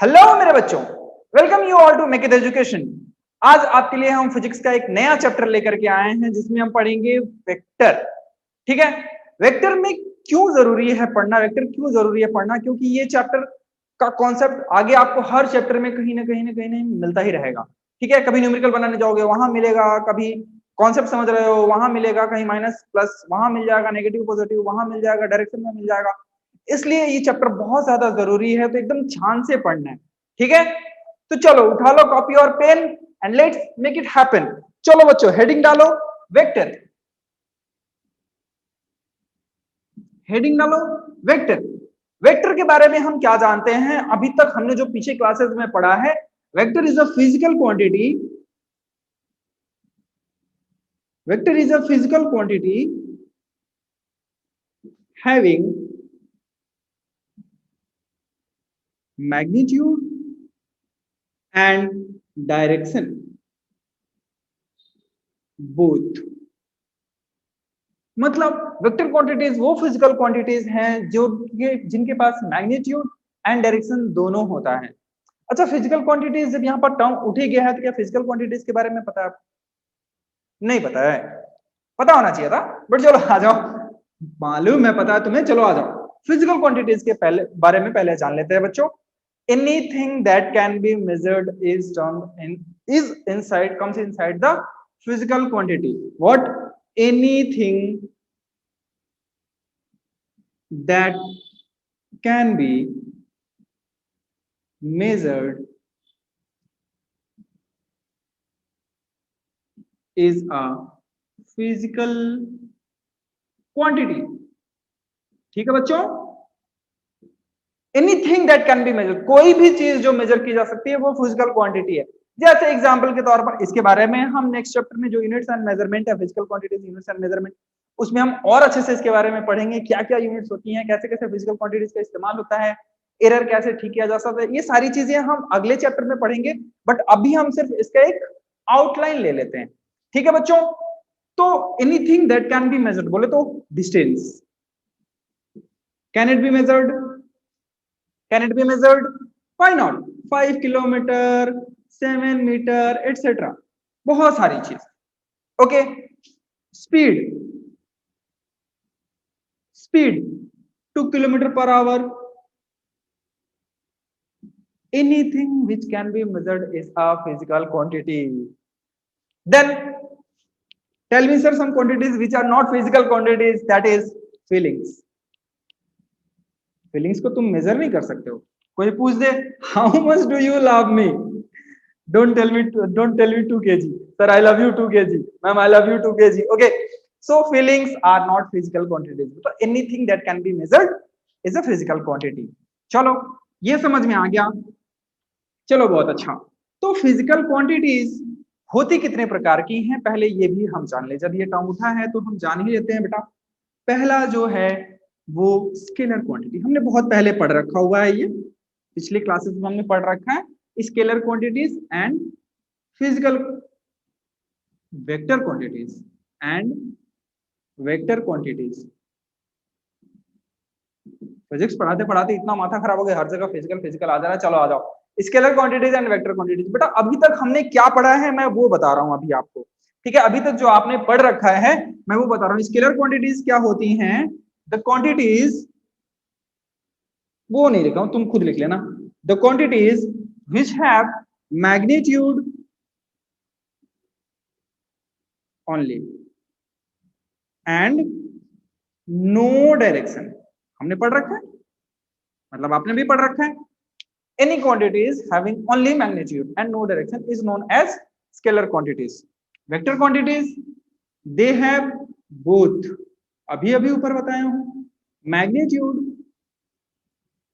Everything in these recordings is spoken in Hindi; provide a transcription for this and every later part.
हेलो मेरे बच्चों, welcome you all to Make It Education. आज आपके लिए हम फिजिक्स का एक नया चैप्टर लेकर के आए हैं जिसमें हम पढ़ेंगे वेक्टर। ठीक है, वेक्टर में क्यों जरूरी है पढ़ना, वेक्टर क्यों जरूरी है पढ़ना, क्योंकि ये चैप्टर का कॉन्सेप्ट आगे आपको हर चैप्टर में कहीं ना कहीं मिलता ही रहेगा। ठीक है, कभी न्यूमेरिकल बनाने जाओगे वहां मिलेगा, कभी कॉन्सेप्ट समझ रहे हो वहां मिलेगा, कहीं माइनस प्लस वहां मिल जाएगा, नेगेटिव पॉजिटिव वहां मिल जाएगा, डायरेक्शन में मिल जाएगा। इसलिए ये चैप्टर बहुत ज्यादा जरूरी है, तो एकदम ध्यान से पढ़ना है। ठीक है, तो चलो उठा लो कॉपी और pen and let's make it happen. चलो बच्चों, हेडिंग डालो वेक्टर, हेडिंग डालो वेक्टर। वेक्टर के बारे में हम क्या जानते हैं, अभी तक हमने जो पीछे क्लासेस में पढ़ा है, vector is a physical quantity, vector is a physical quantity having magnitude and direction both। मतलब वेक्टर क्वांटिटीज वो फिजिकल क्वांटिटीज हैं जो जिनके पास मैग्नीट्यूड एंड डायरेक्शन दोनों होता है। अच्छा, फिजिकल क्वांटिटीज जब यहाँ पर टर्म उठ ही गया है तो क्या फिजिकल क्वांटिटीज के बारे में पता है? नहीं पता है? पता होना चाहिए था, बट चलो आ जाओ, मालूम है पता है तुम्हें, चलो आ जाओ। फिजिकल क्वांटिटीज के पहले बारे में पहले जान लेते हैं बच्चों। Anything that can be measured is termed in is inside comes inside the physical quantity. What? Anything that can be measured is a physical quantity। ठीक है बच्चों, anything that can be measured, कोई भी चीज जो मेजर की जा सकती है वो फिजिकल क्वांटिटी है। जैसे एग्जांपल के तौर पर, इसके बारे में हम नेक्स्ट चैप्टर में जो यूनिट्स एंड मेजरमेंट है, physical quantities units and measurement, उसमें हम और अच्छे से इसके बारे में पढ़ेंगे, क्या क्या यूनिट्स होती हैं, कैसे कैसे फिजिकल क्वांटिटीज का इस्तेमाल होता है, एरर कैसे ठीक किया जा सकता है, ये सारी चीजें हम अगले चैप्टर में पढ़ेंगे। बट अभी हम सिर्फ इसका एक आउटलाइन ले लेते हैं। ठीक है बच्चों, तो anything that can be measured बोले तो distance, can it be measured, can it be measured, why not, 5 kilometre, 7 metre etcetera, बहुत सारी चीज। Okay, speed, speed 2 kilometre per hour, anything which can be measured is a physical quantity। Then tell me sir some quantities which are not physical quantities, that is feelings। Feelings को तुम मेजर नहीं कर सकते हो। कोई पूछ दे how much do you love me, don't tell me 2 kg, sir I love you 2 kg, ma'am I love you 2 kg। Okay, so feelings are not physical quantities, तो anything that can be measured is a physical quantity. चलो ये समझ में आ गया, चलो बहुत अच्छा। तो फिजिकल क्वांटिटीज होती कितने प्रकार की हैं, पहले ये भी हम जान ले। जब ये टर्म उठा है तो हम जान ही लेते हैं बेटा। पहला जो है वो स्केलर क्वांटिटी, हमने बहुत पहले पढ़ रखा हुआ है, ये पिछले क्लासेस में हमने पढ़ रखा है। Scalar quantities and physical vector quantities and vector quantities. Physics पढ़ाते पढ़ाते इतना माथा खराब हो गया, हर जगह फिजिकल फिजिकल आ जा रहा है। चलो आ जाओ, scalar quantities and vector quantities. बेटा अभी तक हमने क्या पढ़ा है मैं वो बता रहा हूं अभी आपको। ठीक है, अभी तक जो आपने पढ़ रखा है मैं वो बता रहा हूँ। स्केलर क्वांटिटीज क्या होती हैं? द क्वांटिटीज, वो नहीं लिखा हूं, तुम खुद लिख लेना। The quantities which have magnitude only and no direction, हमने पढ़ रखा है, मतलब आपने भी पढ़ रखा है। Any quantities having only magnitude and no direction is known as scalar quantities। Vector quantities, they have both, अभी अभी ऊपर बताया हूं, magnitude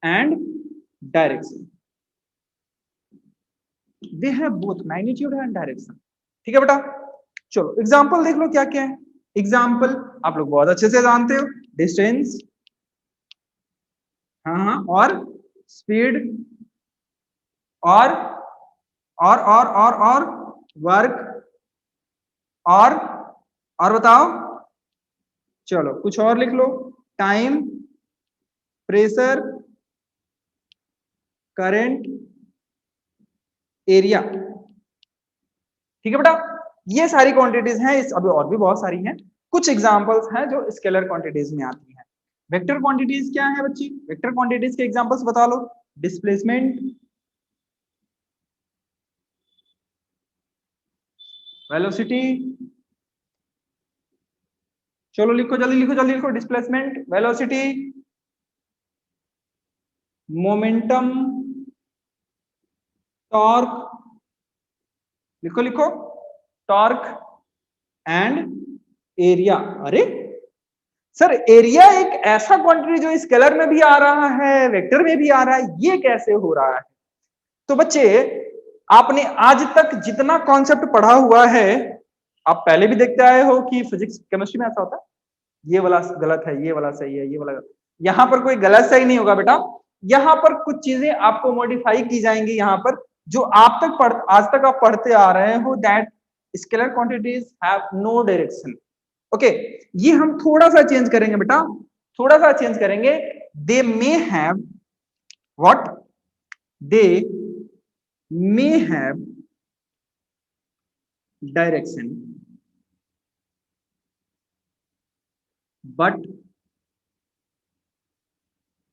and direction, they have both magnitude and direction। ठीक है बेटा, चलो एग्जांपल देख लो क्या क्या है। एग्जांपल आप लोग बहुत अच्छे से जानते हो, डिस्टेंस, हाँ, और स्पीड, और और वर्क, और बताओ, चलो कुछ और लिख लो, टाइम, प्रेशर, करंट, एरिया। ठीक है बेटा, ये सारी क्वांटिटीज हैं, इस अभी और भी बहुत सारी हैं, कुछ एग्जांपल्स हैं जो स्केलर क्वांटिटीज में आती हैं। वेक्टर क्वांटिटीज क्या है बच्ची? वेक्टर क्वांटिटीज के एग्जांपल्स बता लो। डिस्प्लेसमेंट, वेलोसिटी, चलो लिखो जल्दी, लिखो जल्दी लिखो। डिस्प्लेसमेंट, वेलोसिटी, मोमेंटम, टॉर्क, लिखो लिखो, टॉर्क एंड एरिया। अरे सर, एरिया एक ऐसा क्वांटिटी जो स्केलर में भी आ रहा है, वेक्टर में भी आ रहा है, ये कैसे हो रहा है? तो बच्चे, आपने आज तक जितना कॉन्सेप्ट पढ़ा हुआ है, आप पहले भी देखते आए हो कि फिजिक्स केमिस्ट्री में ऐसा होता है, ये वाला गलत है, ये वाला सही है, ये वाला गलत। यहाँ पर कोई गलत सही नहीं होगा बेटा, यहाँ पर कुछ चीजें आपको मॉडिफाई की जाएंगी। यहाँ पर जो आप तक आज तक आप पढ़ते आ रहे हो, that scalar quantities have no direction. Okay, ये हम थोड़ा सा चेंज करेंगे बेटा, थोड़ा सा चेंज करेंगे। They may have what, they may have direction but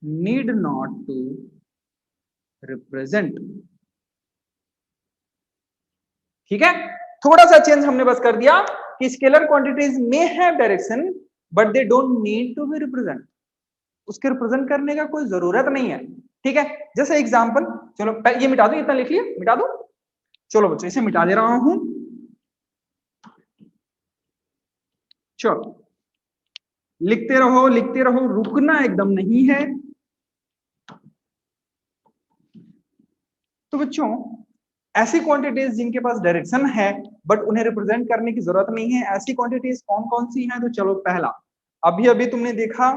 need not to represent। ठीक है, थोड़ा सा चेंज हमने बस कर दिया कि स्केलर क्वांटिटीज में है direction but they don't need to be represent, उसके रिप्रेजेंट करने का कोई जरूरत नहीं है। ठीक है, जैसे एग्जांपल, चलो ये मिटा दो, इतना लिख लिया, मिटा दो। चलो बच्चों, इसे मिटा दे रहा हूं। चलो लिखते रहो, रुकना एकदम नहीं है। तो बच्चों, ऐसी क्वांटिटीज जिनके पास डायरेक्शन है बट उन्हें रिप्रेजेंट करने की जरूरत नहीं है, ऐसी क्वांटिटीज कौन कौन सी हैं? तो चलो, पहला, अभी अभी तुमने देखा,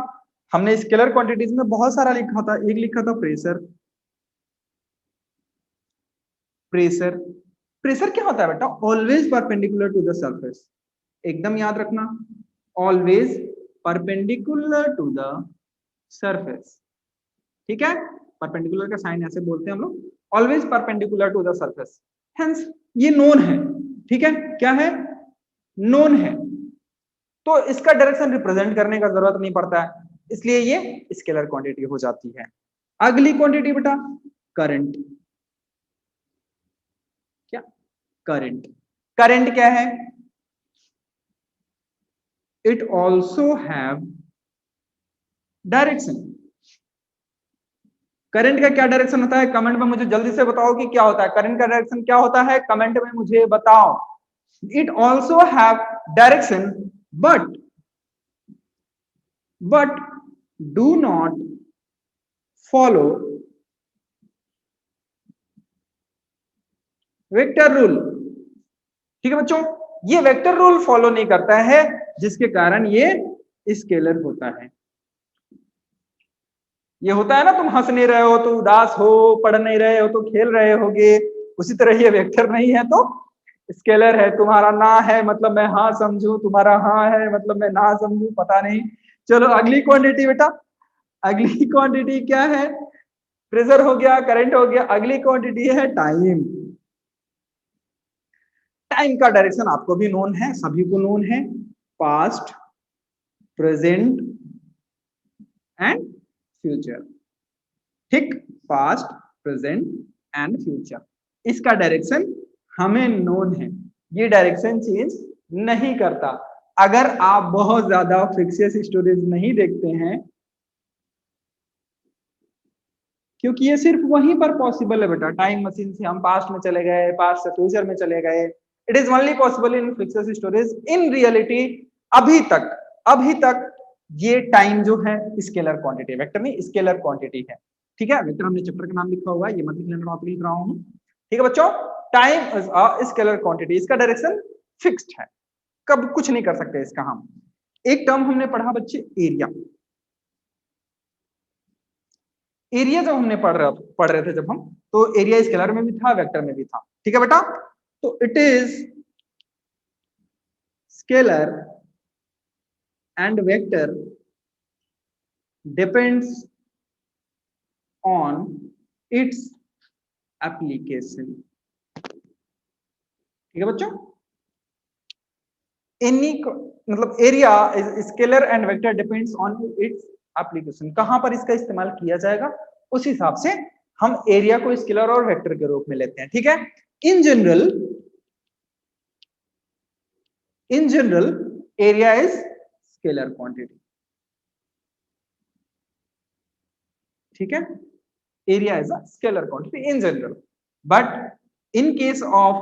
हमने स्केलर क्वांटिटीज में बहुत सारा लिखा था। एक लिखा था प्रेशर। प्रेशर, प्रेशर क्या होता है बेटा? Always perpendicular to the surface. एकदम याद रखना, always perpendicular to the surface. ठीक है, परपेंडिकुलर का साइन ऐसे बोलते हैं हम लोग, always perpendicular to the surface. Hence ये नोन है। ठीक है, क्या है? नोन है, तो इसका डायरेक्शन रिप्रेजेंट करने का जरूरत नहीं पड़ता है, इसलिए ये स्केलर क्वांटिटी हो जाती है। अगली क्वांटिटी बेटा, करंट। क्या? करंट। करंट क्या है? It also have direction. Current का क्या डायरेक्शन होता है? कमेंट में मुझे जल्दी से बताओ कि क्या होता है करंट का डायरेक्शन, क्या होता है? कमेंट में मुझे बताओ। It also have direction but do not follow vector rule. ठीक है बच्चों, ये वेक्टर रूल फॉलो नहीं करता है, जिसके कारण ये स्केलर होता है। ये होता है ना, तुम हंस नहीं रहे हो तो उदास हो, पढ़ नहीं रहे हो तो खेल रहे होगे, उसी तरह ये वेक्टर नहीं है तो स्केलर है। तुम्हारा ना है मतलब मैं हाँ समझू, तुम्हारा हाँ है मतलब मैं ना समझू, पता नहीं। चलो अगली क्वांटिटी बेटा, अगली क्वांटिटी क्या है? प्रेशर हो गया, करंट हो गया, अगली क्वांटिटी है टाइम। टाइम का डायरेक्शन आपको भी नोन है, सभी को नोन है, पास्ट, प्रेजेंट एंड फ्यूचर। ठीक, पास्ट, प्रेजेंट एंड फ्यूचर, इसका डायरेक्शन हमें नोन है, ये डायरेक्शन चेंज नहीं करता। अगर आप बहुत ज्यादा फिक्सियस स्टोरीज नहीं देखते हैं, क्योंकि ये सिर्फ वहीं पर पॉसिबल है बेटा, टाइम मशीन से हम पास्ट में चले गए, पास्ट से फ्यूचर में चले गए, it is only possible in फिक्सियस stories. In reality अभी तक ये टाइम जो है स्केलर क्वांटिटी, वेक्टर नहीं स्केलर क्वांटिटी है। ठीक है, वेक्टर हमने चैप्टर का नाम लिखा हुआ है, ये मत लिख लेना, टॉपिक लिख रहा हूं। ठीक है बच्चों, time is a scalar quantity, इसका डायरेक्शन फिक्स्ड है, कब कुछ नहीं कर सकते इसका हम। एक टर्म हमने पढ़ा बच्चे, एरिया। एरिया जब हमने पढ़ रहे थे जब हम, तो एरिया स्केलर में भी था, वेक्टर में भी था। ठीक है बेटा, तो it is scalar and vector depends on its application. ठीक है बच्चों, एनी मतलब area is scalar and vector depends on its application, कहां पर इसका इस्तेमाल किया जाएगा उस हिसाब से हम एरिया को स्केलर और वेक्टर के रूप में लेते हैं। ठीक है, in general area is scalar quantity. ठीक है, area is a scalar quantity in general, but in case of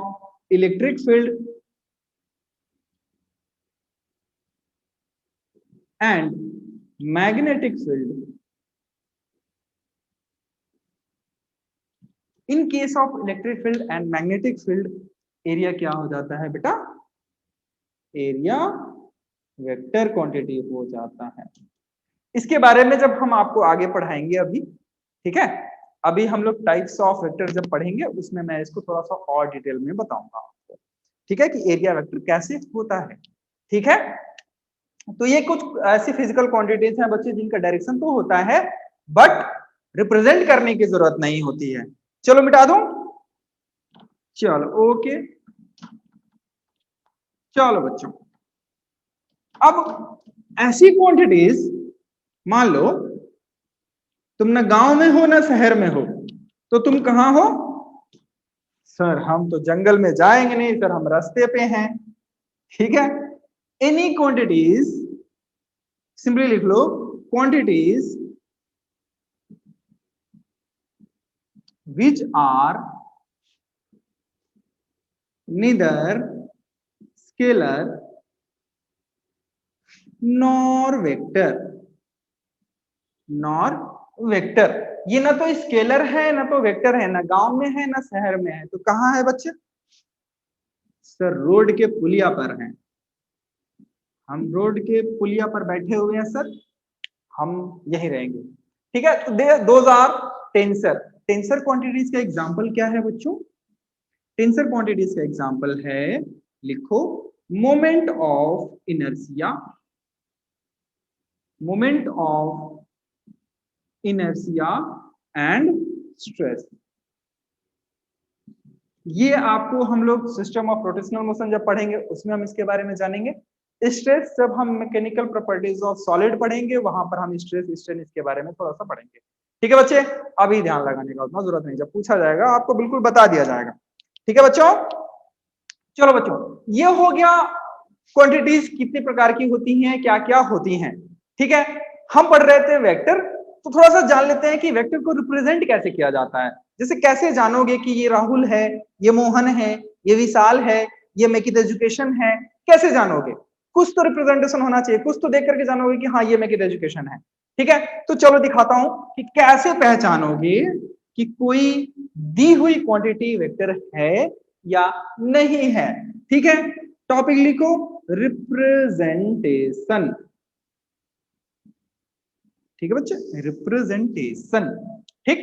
electric field and magnetic field, in case of electric field and magnetic field, area क्या हो जाता है बेटा, area वेक्टर क्वांटिटी हो जाता है। इसके बारे में जब हम आपको आगे पढ़ाएंगे अभी, ठीक है, अभी हम लोग टाइप्स ऑफ वेक्टर जब पढ़ेंगे उसमें मैं इसको थोड़ा सा और डिटेल में बताऊंगा आपको। ठीक है, कि एरिया वेक्टर कैसे होता है। ठीक है, तो ये कुछ ऐसी फिजिकल क्वांटिटीज हैं बच्चे जिनका डायरेक्शन तो होता है बट रिप्रेजेंट करने की जरूरत नहीं होती है। चलो मिटा दूं, चलो ओके, चलो बच्चों, अब ऐसी क्वांटिटीज, मान लो तुम ना गांव में हो ना शहर में हो, तो तुम कहां हो, सर हम तो जंगल में जाएंगे नहीं सर, हम रास्ते पे हैं। ठीक है, एनी क्वांटिटीज, सिंपली लिख लो, quantities which are neither scalar nor vector, ये ना तो स्केलर है ना तो वेक्टर है, ना गांव में है ना शहर में है, तो कहां है बच्चे, सर रोड के पुलिया पर हैं, हम रोड के पुलिया पर बैठे हुए हैं सर, हम यही रहेंगे। ठीक है, तो those are tensor. Tensor quantities का एग्जांपल क्या है बच्चों, टेंसर क्वांटिटीज का एग्जांपल है, लिखो, moment of inertia, moment of inertia and stress. ये आपको हम लोग सिस्टम ऑफ रोटेशनल मोशन जब पढ़ेंगे उसमें हम इसके बारे में जानेंगे। स्ट्रेस जब हम मैकेनिकल प्रॉपर्टीज ऑफ सॉलिड पढ़ेंगे वहां पर हम स्ट्रेस स्ट्रेन इसके बारे में थोड़ा सा पढ़ेंगे। ठीक है बच्चे, अभी ध्यान लगाने का उतना जरूरत नहीं, जब पूछा जाएगा आपको बिल्कुल बता दिया जाएगा। ठीक है बच्चों, चलो बच्चों, ये हो गया क्वांटिटीज कितने प्रकार की होती हैं, क्या क्या होती हैं। ठीक है, हम पढ़ रहे थे वेक्टर, तो थोड़ा सा जान लेते हैं कि वेक्टर को रिप्रेजेंट कैसे किया जाता है। जैसे कैसे जानोगे कि ये राहुल है, ये मोहन है, ये विशाल है, ये मेकित एजुकेशन है, कैसे जानोगे, कुछ तो रिप्रेजेंटेशन होना चाहिए, कुछ तो देख करके जानोगे कि हाँ ये मेकित एजुकेशन है। ठीक है, तो चलो दिखाता हूं कि कैसे पहचानोगे कि कोई दी हुई क्वांटिटी वेक्टर है या नहीं है। ठीक है, टॉपिक लिखो, रिप्रेजेंटेशन। ठीक है बच्चे, रिप्रेजेंटेशन। ठीक,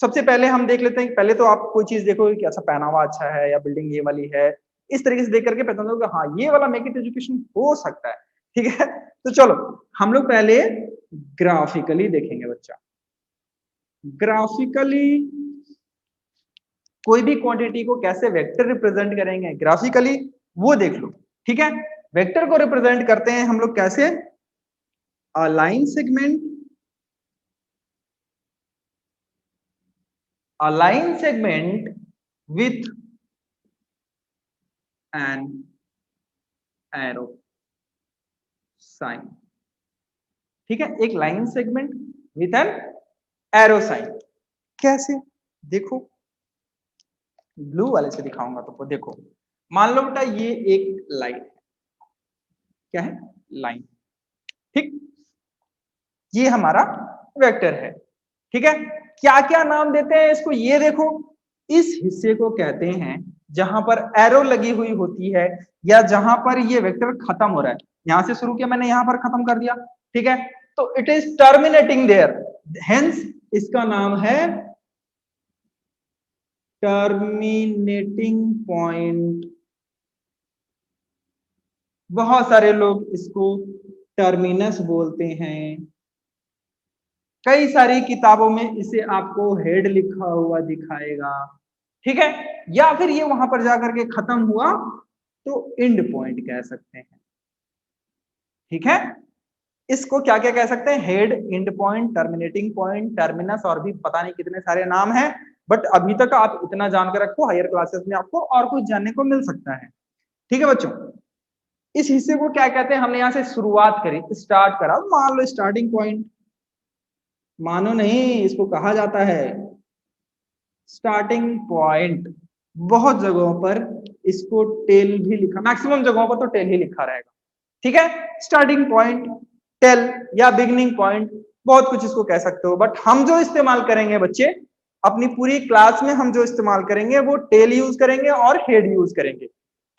सबसे पहले हम देख लेते हैं, पहले तो आप कोई चीज देखोगे कि अच्छा पहनावा अच्छा है या बिल्डिंग ये वाली है, इस तरीके से देख करके पहचान दोगे हाँ ये वाला मेकिट एजुकेशन हो सकता है। ठीक है, तो चलो हम लोग पहले ग्राफिकली देखेंगे बच्चा, ग्राफिकली कोई भी क्वांटिटी को कैसे वेक्टर रिप्रेजेंट करेंगे ग्राफिकली, वो देख लो। ठीक है, वेक्टर को रिप्रेजेंट करते हैं हम लोग कैसे, a line segment, a line segment with an arrow sign। ठीक है, एक line segment with an arrow sign. कैसे, देखो ब्लू वाले से दिखाऊंगा तुमको। देखो मान लो बेटा ये एक लाइन है, क्या है, लाइन। ठीक, ये हमारा वेक्टर है। ठीक है, क्या क्या नाम देते हैं इसको, ये देखो, इस हिस्से को कहते हैं जहां पर एरो लगी हुई होती है या जहां पर ये वेक्टर खत्म हो रहा है, यहां से शुरू किया मैंने, यहां पर खत्म कर दिया। ठीक है, तो it is terminating there, hence इसका नाम है टर्मिनेटिंग पॉइंट। बहुत सारे लोग इसको टर्मिनस बोलते हैं, कई सारी किताबों में इसे आपको हेड लिखा हुआ दिखाएगा। ठीक है, या फिर ये वहां पर जाकर के खत्म हुआ तो एंड पॉइंट कह सकते हैं। ठीक है, इसको क्या क्या कह सकते हैं, head, and point, terminating point, terminus, और भी पता नहीं कितने सारे नाम हैं, बट अभी तक आप इतना जान के रखो, हायर क्लासेस में आपको और कुछ जानने को मिल सकता है। ठीक है बच्चों, इस हिस्से को क्या कहते हैं, हमने यहां से शुरुआत करी, स्टार्ट करा, मान लो स्टार्टिंग पॉइंट, मानो नहीं, इसको कहा जाता है स्टार्टिंग पॉइंट। बहुत जगहों पर इसको टेल भी लिखा, मैक्सिमम जगहों पर तो टेल ही लिखा रहेगा। ठीक है, स्टार्टिंग पॉइंट, टेल या बिगनिंग पॉइंट, बहुत कुछ इसको कह सकते हो, बट हम जो इस्तेमाल करेंगे बच्चे अपनी पूरी क्लास में, हम जो इस्तेमाल करेंगे वो टेल यूज करेंगे और हेड यूज करेंगे।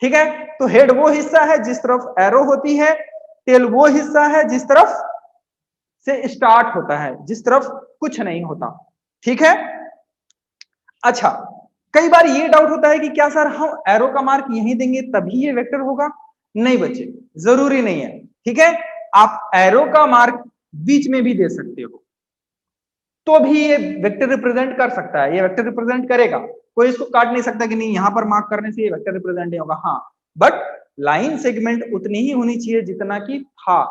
ठीक है, तो हेड वो हिस्सा है जिस तरफ एरो होती है, टेल वो हिस्सा है जिस तरफ से स्टार्ट होता है, जिस तरफ कुछ नहीं होता। ठीक है, अच्छा, कई बार ये डाउट होता है कि क्या सर हम एरो का मार्क यहीं देंगे तभी ये वेक्टर होगा? नहीं बच्चे, जरूरी नहीं है। ठीक है, आप एरो का मार्क बीच में भी दे सकते हो, तो भी ये वेक्टर रिप्रेजेंट कर सकता है, ये वेक्टर रिप्रेजेंट करेगा, कोई इसको काट नहीं सकता कि नहीं यहां पर मार्क करने से ये वेक्टर रिप्रेजेंट नहीं होगा। हाँ, बट लाइन सेगमेंट उतनी ही होनी चाहिए जितना कि था।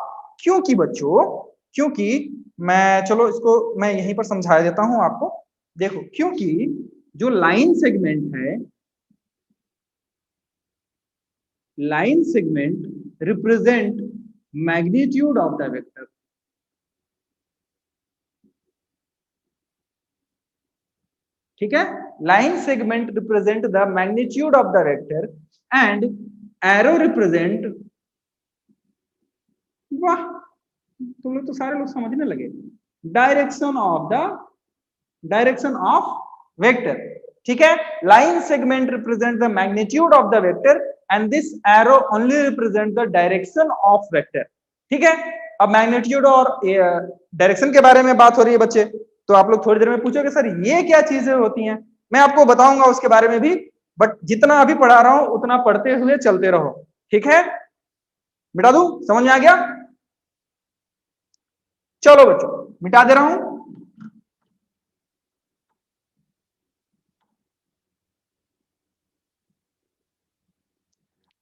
क्योंकि बच्चों, क्योंकि मैं, चलो इसको मैं यहीं पर समझा देता हूं आपको। देखो, क्योंकि जो लाइन सेगमेंट है, line segment represent magnitude of the vector. ठीक है, line segment represent the magnitude of the vector and arrow represent, वाह तुम लोग तो सारे लोग समझने लगे, डायरेक्शन ऑफ वेक्टर। ठीक है, line segment represent the magnitude of the vector and this arrow only represent the direction of vector. ठीक है, अब मैग्नीट्यूड और डायरेक्शन के बारे में बात हो रही है बच्चे, तो आप लोग थोड़ी देर में पूछोगे सर ये क्या चीजें होती हैं, मैं आपको बताऊंगा उसके बारे में भी, बट जितना अभी पढ़ा रहा हूं उतना पढ़ते हुए चलते रहो। ठीक है, मिटा दूं, समझ में आ गया? चलो बच्चों, मिटा दे रहा हूं।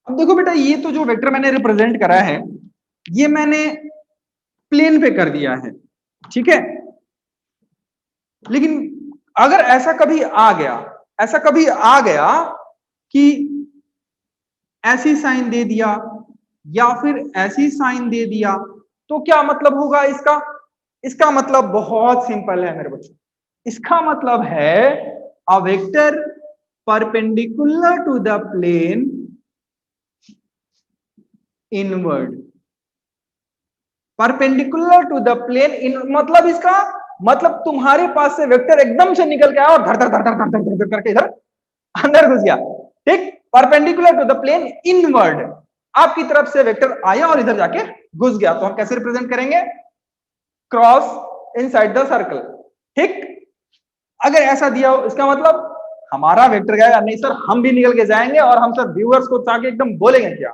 अब देखो बेटा, ये तो जो वेक्टर मैंने रिप्रेजेंट करा है, ये मैंने प्लेन पे कर दिया है। ठीक है, लेकिन अगर ऐसा कभी आ गया, ऐसा कभी आ गया कि ऐसी साइन दे दिया या फिर ऐसी साइन दे दिया, तो क्या मतलब होगा इसका? इसका मतलब बहुत सिंपल है मेरे बच्चों, इसका मतलब है a vector perpendicular to the plane inward, perpendicular to the plane in, मतलब इसका मतलब तुम्हारे पास से वेक्टर एकदम से निकल के आया और धड़ धड़ धड़ धड़ धड़ धड़ धड़ करके इधर अंदर घुस गया। ठीक, perpendicular to the plane inward, आपकी तरफ से वेक्टर आया और इधर जाके घुस गया, तो हम कैसे रिप्रेजेंट करेंगे? Cross inside the circle. ठीक, अगर ऐसा दिया हो इसका मतलब हमारा वेक्टर गया, नहीं सर हम भी निकल के जाएंगे और हम सर व्यूअर्स को जाके एकदम बोलेंगे क्या,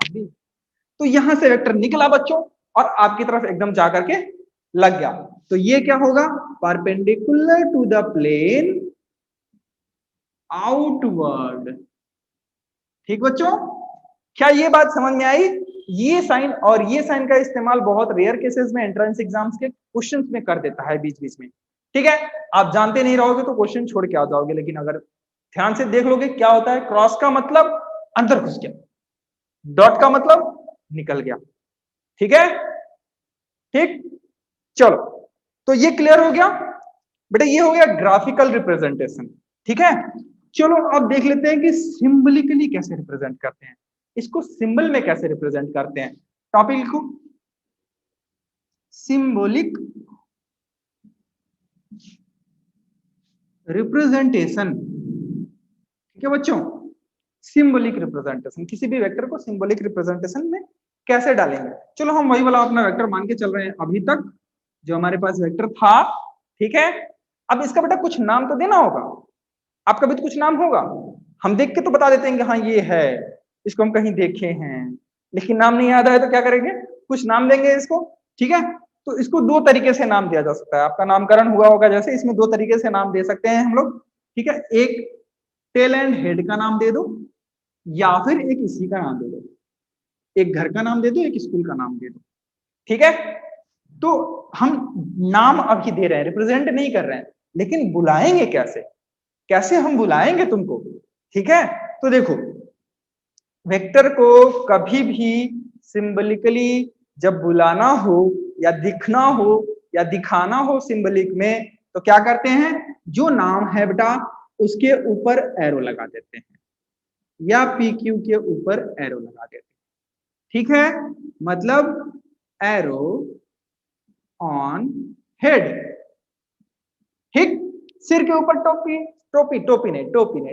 तो यहां से वेक्टर निकला बच्चों और आपकी तरफ एकदम जाकर के लग गया, तो ये क्या होगा? Perpendicular to the plane outward. ठीक बच्चों, क्या ये बात समझ में आई? ये साइन और ये साइन का इस्तेमाल बहुत रेयर केसेस में एंट्रेंस एग्जाम्स के क्वेश्चंस में कर देता है बीच बीच में। ठीक है, आप जानते नहीं रहोगे तो क्वेश्चन छोड़ के आ जाओगे, लेकिन अगर ध्यान से देख लोगे क्या होता है, क्रॉस का मतलब अंदर घुस गया, डॉट का मतलब निकल गया। ठीक है, ठीक, चलो, तो ये क्लियर हो गया बेटा, ये हो गया ग्राफिकल रिप्रेजेंटेशन। ठीक है, चलो अब देख लेते हैं कि सिंबलिकली कैसे रिप्रेजेंट करते हैं, इसको सिंबल में कैसे रिप्रेजेंट करते हैं। टॉपिक लिखो, सिंबॉलिक रिप्रेजेंटेशन। ठीक है बच्चों, सिंबॉलिक रिप्रेजेंटेशन, किसी भी वेक्टर को सिंबॉलिक रिप्रेजेंटेशन में कैसे डालेंगे। चलो हम वही वाला अपना वेक्टर मान के चल रहे हैं अभी तक जो हमारे पास वेक्टर था। ठीक है, अब इसका बेटा कुछ नाम तो देना होगा, आपका भी तो कुछ नाम होगा, हम देख के तो बता देते हैं कि हाँ ये है, इसको हम कहीं देखे हैं, लेकिन नाम नहीं याद आया तो क्या करेंगे, कुछ नाम देंगे इसको। ठीक है, तो इसको दो तरीके से नाम दिया जा सकता है, आपका नामकरण हुआ होगा जैसे, इसमें दो तरीके से नाम दे सकते हैं हम लोग। ठीक है, एक टेल एंड हेड का नाम दे दो, या फिर एक इसी का नाम दे दो, एक घर का नाम दे दो, एक स्कूल का नाम दे दो। ठीक है, तो हम नाम अभी दे रहे हैं, रिप्रेजेंट नहीं कर रहे हैं, लेकिन बुलाएंगे कैसे, कैसे हम बुलाएंगे तुमको। ठीक है, तो देखो वेक्टर को कभी भी सिंबलिकली जब बुलाना हो या दिखना हो या दिखाना हो सिंबलिक में, तो क्या करते हैं, जो नाम है बेटा उसके ऊपर एरो लगा देते हैं या पी क्यू के ऊपर एरो लगा देते हैं। ठीक है, मतलब एरो ऑन हेड। ठीक, सिर के ऊपर टोपी,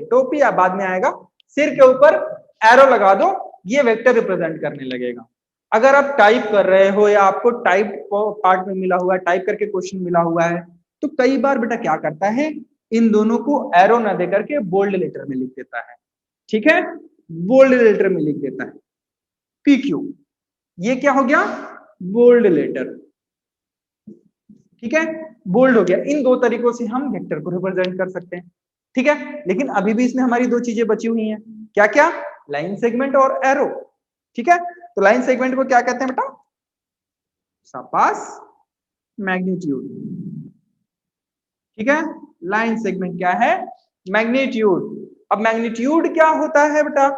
टोपी या बाद में आएगा, सिर के ऊपर एरो लगा दो, ये वेक्टर रिप्रेजेंट करने लगेगा। अगर आप टाइप कर रहे हो या आपको टाइप पार्ट में मिला हुआ है, टाइप करके क्वेश्चन मिला हुआ है, तो कई बार बेटा क्या करता है, इन दोनों को एरो ना दे करके बोल्ड लेटर में लिख देता है। ठीक है, बोल्ड लेटर में लिख देता है पी क्यू, ये क्या हो गया, बोल्ड लेटर। ठीक है, बोल्ड हो गया। इन दो तरीकों से हम वेक्टर को रिप्रेजेंट कर सकते हैं। ठीक है, लेकिन अभी भी इसमें हमारी दो चीजें बची हुई हैं, क्या क्या, लाइन सेगमेंट और एरो। ठीक है, तो लाइन सेगमेंट को क्या कहते हैं बेटा, शाबाश, मैग्नीट्यूड। ठीक है, लाइन सेगमेंट क्या है, मैग्नीट्यूड। अब मैग्नीट्यूड क्या होता है बेटा,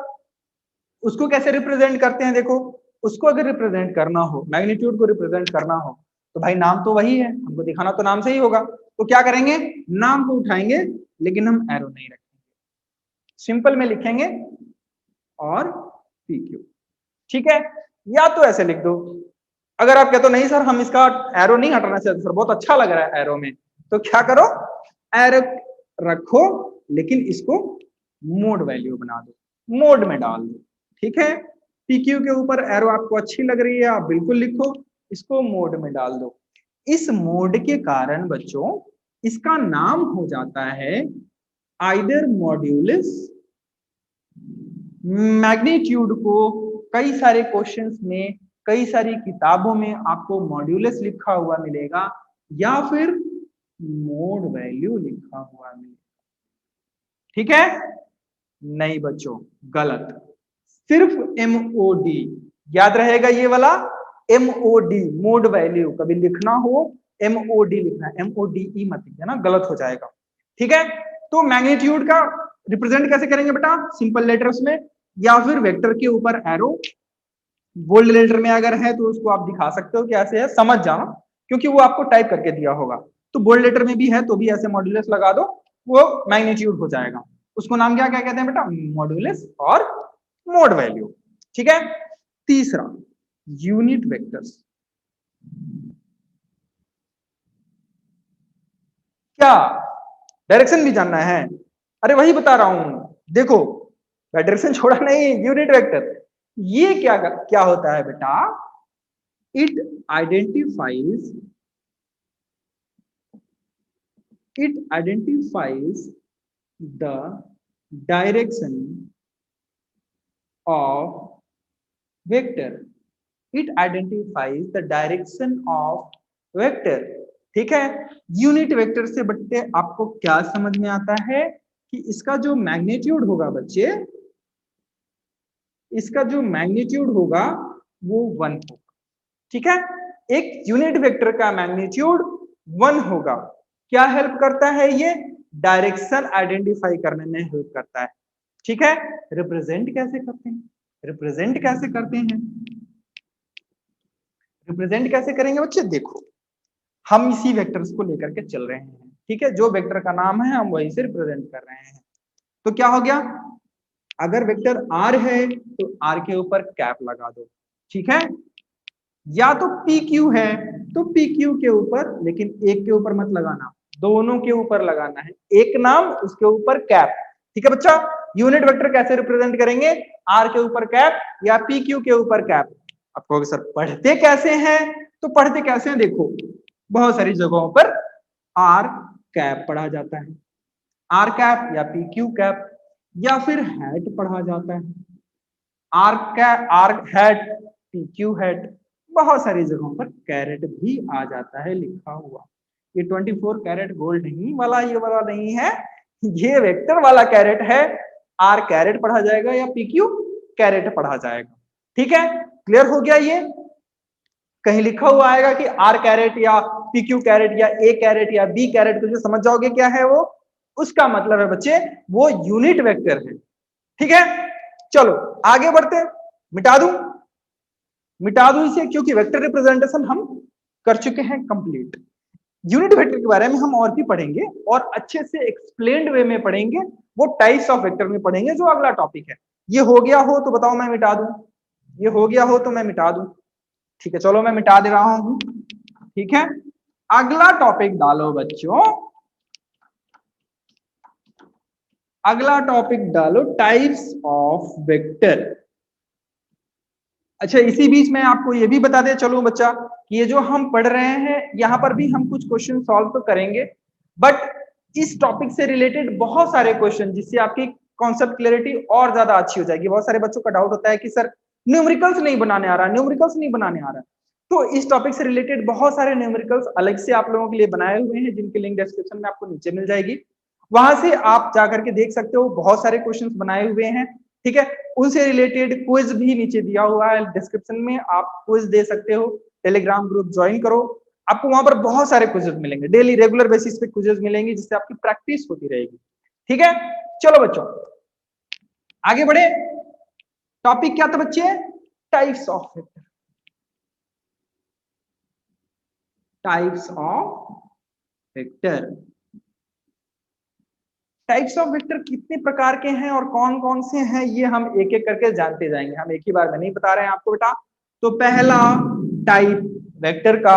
उसको कैसे रिप्रेजेंट करते हैं, देखो उसको अगर रिप्रेजेंट करना हो, मैग्नीट्यूड को रिप्रेजेंट करना हो, तो भाई नाम तो वही है, हमको दिखाना तो नाम से ही होगा, तो क्या करेंगे, नाम को उठाएंगे लेकिन हम एरो नहीं रखेंगे, सिंपल में लिखेंगे और पी क्यू। ठीक है, या तो ऐसे लिख दो, अगर आप कहते हो नहीं सर हम इसका एरो नहीं हटाना चाहते सर, बहुत अच्छा लग रहा है एरो में, तो क्या करो, एरो रखो लेकिन इसको मोड वैल्यू बना दो, मोड में डाल दो। ठीक है, पीक्यू के ऊपर एरो आपको अच्छी लग रही है, आप बिल्कुल लिखो, इसको मोड में डाल दो। इस मोड के कारण बच्चों इसका नाम हो जाता है आइदर मॉड्यूलस। मैग्नीट्यूड को कई सारे क्वेश्चंस में, कई सारी किताबों में आपको मॉड्यूलस लिखा हुआ मिलेगा या फिर मोड वैल्यू लिखा हुआ मिलेगा। ठीक है, नहीं बच्चों गलत, सिर्फ एमओडी याद रहेगा, ये वाला एमओडी, मोड वैल्यू कभी लिखना हो एमओडी लिखना है, एमओडीई मत लिखना ना, गलत हो जाएगा। ठीक है, तो मैग्नीट्यूड का रिप्रेजेंट कैसे करेंगे बेटा, सिंपल लेटर्स में या फिर वेक्टर के ऊपर एरो। बोल्ड लेटर में अगर है तो उसको आप दिखा सकते हो कि ऐसे है, समझ जाना क्योंकि वो आपको टाइप करके दिया होगा। तो बोल्ड लेटर में भी है तो भी ऐसे मॉड्यूलस लगा दो, वो मैग्नीट्यूड हो जाएगा। उसको नाम क्या क्या कहते हैं बेटा, मॉड्यूलस और मोड वैल्यू। ठीक है, तीसरा यूनिट वेक्टर्स। क्या डायरेक्शन भी जानना है, अरे वही बता रहा हूं, देखो डायरेक्शन छोड़ा नहीं, यूनिट वेक्टर ये क्या क्या होता है बेटा, it identifies the direction of vector, it identifies the direction of vector। ठीक है, यूनिट वेक्टर से बच्चे आपको क्या समझ में आता है कि इसका जो मैग्नीट्यूड होगा बच्चे, इसका जो मैग्नीट्यूड होगा वो 1 होगा। ठीक है, एक यूनिट वेक्टर का मैग्नीट्यूड 1 होगा। क्या हेल्प करता है ये, डायरेक्शन आइडेंटिफाई करने में हेल्प करता है। ठीक है, रिप्रेजेंट कैसे करते हैं, रिप्रेजेंट कैसे करते हैं, रिप्रेजेंट कैसे करेंगे बच्चे, देखो हम इसी वेक्टर्स को लेकर के चल रहे हैं। ठीक है, जो वेक्टर का नाम है हम वही से रिप्रेजेंट कर रहे हैं। तो क्या हो गया, अगर वेक्टर आर है तो आर के ऊपर कैप लगा दो। ठीक है, या तो पी क्यू है तो पी क्यू के ऊपर, लेकिन एक के ऊपर मत लगाना, दोनों के ऊपर लगाना है, एक नाम उसके ऊपर कैप। ठीक है बच्चा, यूनिट वेक्टर कैसे रिप्रेजेंट करेंगे, आर के ऊपर कैप या पी क्यू के ऊपर कैप। आपको सर पढ़ते कैसे हैं, तो पढ़ते कैसे हैं देखो, बहुत सारी जगहों पर आर कैप पढ़ा जाता है, आर कैप या पी क्यू कैप, या फिर हैट पढ़ा जाता है, R cap R hat P Q hat. बहुत सारी जगहों पर कैरेट भी आ जाता है लिखा हुआ। ये 24 कैरेट गोल्ड नहीं वाला, ये वाला नहीं है, ये वेक्टर वाला कैरेट है, आर कैरेट पढ़ा जाएगा या पी क्यू कैरेट पढ़ा जाएगा। ठीक है, क्लियर हो गया? ये कहीं लिखा हुआ आएगा कि आर कैरेट या पी क्यू कैरेट या ए कैरेट या बी कैरेट, तो जो समझ जाओगे क्या है वो, उसका मतलब है बच्चे वो यूनिट वेक्टर है। ठीक है, चलो आगे बढ़ते। मिटा दूं, मिटा दूं इसे, क्योंकि वेक्टर रिप्रेजेंटेशन हम कर चुके हैं कंप्लीट। यूनिट वेक्टर के बारे में हम और भी पढ़ेंगे और अच्छे से एक्सप्लेन्ड वे में पढ़ेंगे, वो टाइप्स ऑफ वेक्टर में पढ़ेंगे जो अगला टॉपिक है। ये हो गया हो तो बताओ मैं मिटा दूं, ये हो गया हो तो मैं मिटा दूं। ठीक है, चलो मैं मिटा दे रहा हूं। ठीक है, अगला टॉपिक डालो बच्चों, अगला टॉपिक डालो टाइप्स ऑफ वेक्टर। अच्छा, इसी बीच में आपको ये भी बता दे चलो बच्चा कि ये जो हम पढ़ रहे हैं यहाँ पर भी हम कुछ क्वेश्चन सॉल्व तो करेंगे, बट इस टॉपिक से रिलेटेड बहुत सारे क्वेश्चन जिससे आपकी कॉन्सेप्ट क्लैरिटी और ज्यादा अच्छी हो जाएगी। बहुत सारे बच्चों का डाउट होता है कि सर न्यूमेरिकल्स नहीं बनाने आ रहा, न्यूमेरिकल्स नहीं बनाने आ रहा। तो इस टॉपिक से रिलेटेड बहुत सारे न्यूमेरिकल्स अलग से आप लोगों के लिए बनाए हुए हैं, जिनकी लिंक डिस्क्रिप्शन में आपको नीचे मिल जाएगी। वहां से आप जाकर के देख सकते हो, बहुत सारे क्वेश्चंस बनाए हुए हैं। ठीक है, उनसे रिलेटेड क्विज भी नीचे दिया हुआ है डिस्क्रिप्शन में, आप क्विज दे सकते हो। टेलीग्राम ग्रुप ज्वाइन करो, आपको वहां पर बहुत सारे क्विजेस मिलेंगे, डेली रेगुलर बेसिस पे क्विजेस मिलेंगे, जिससे आपकी प्रैक्टिस होती रहेगी। ठीक है, चलो बच्चों आगे बढ़े। टॉपिक क्या था बच्चे? Types of vector. Types of vector, types of vector कितने प्रकार के हैं और कौन कौन से हैं, ये हम एक एक करके जानते जाएंगे, हम एक ही बार में नहीं बता रहे हैं आपको बेटा। तो पहला टाइप वेक्टर का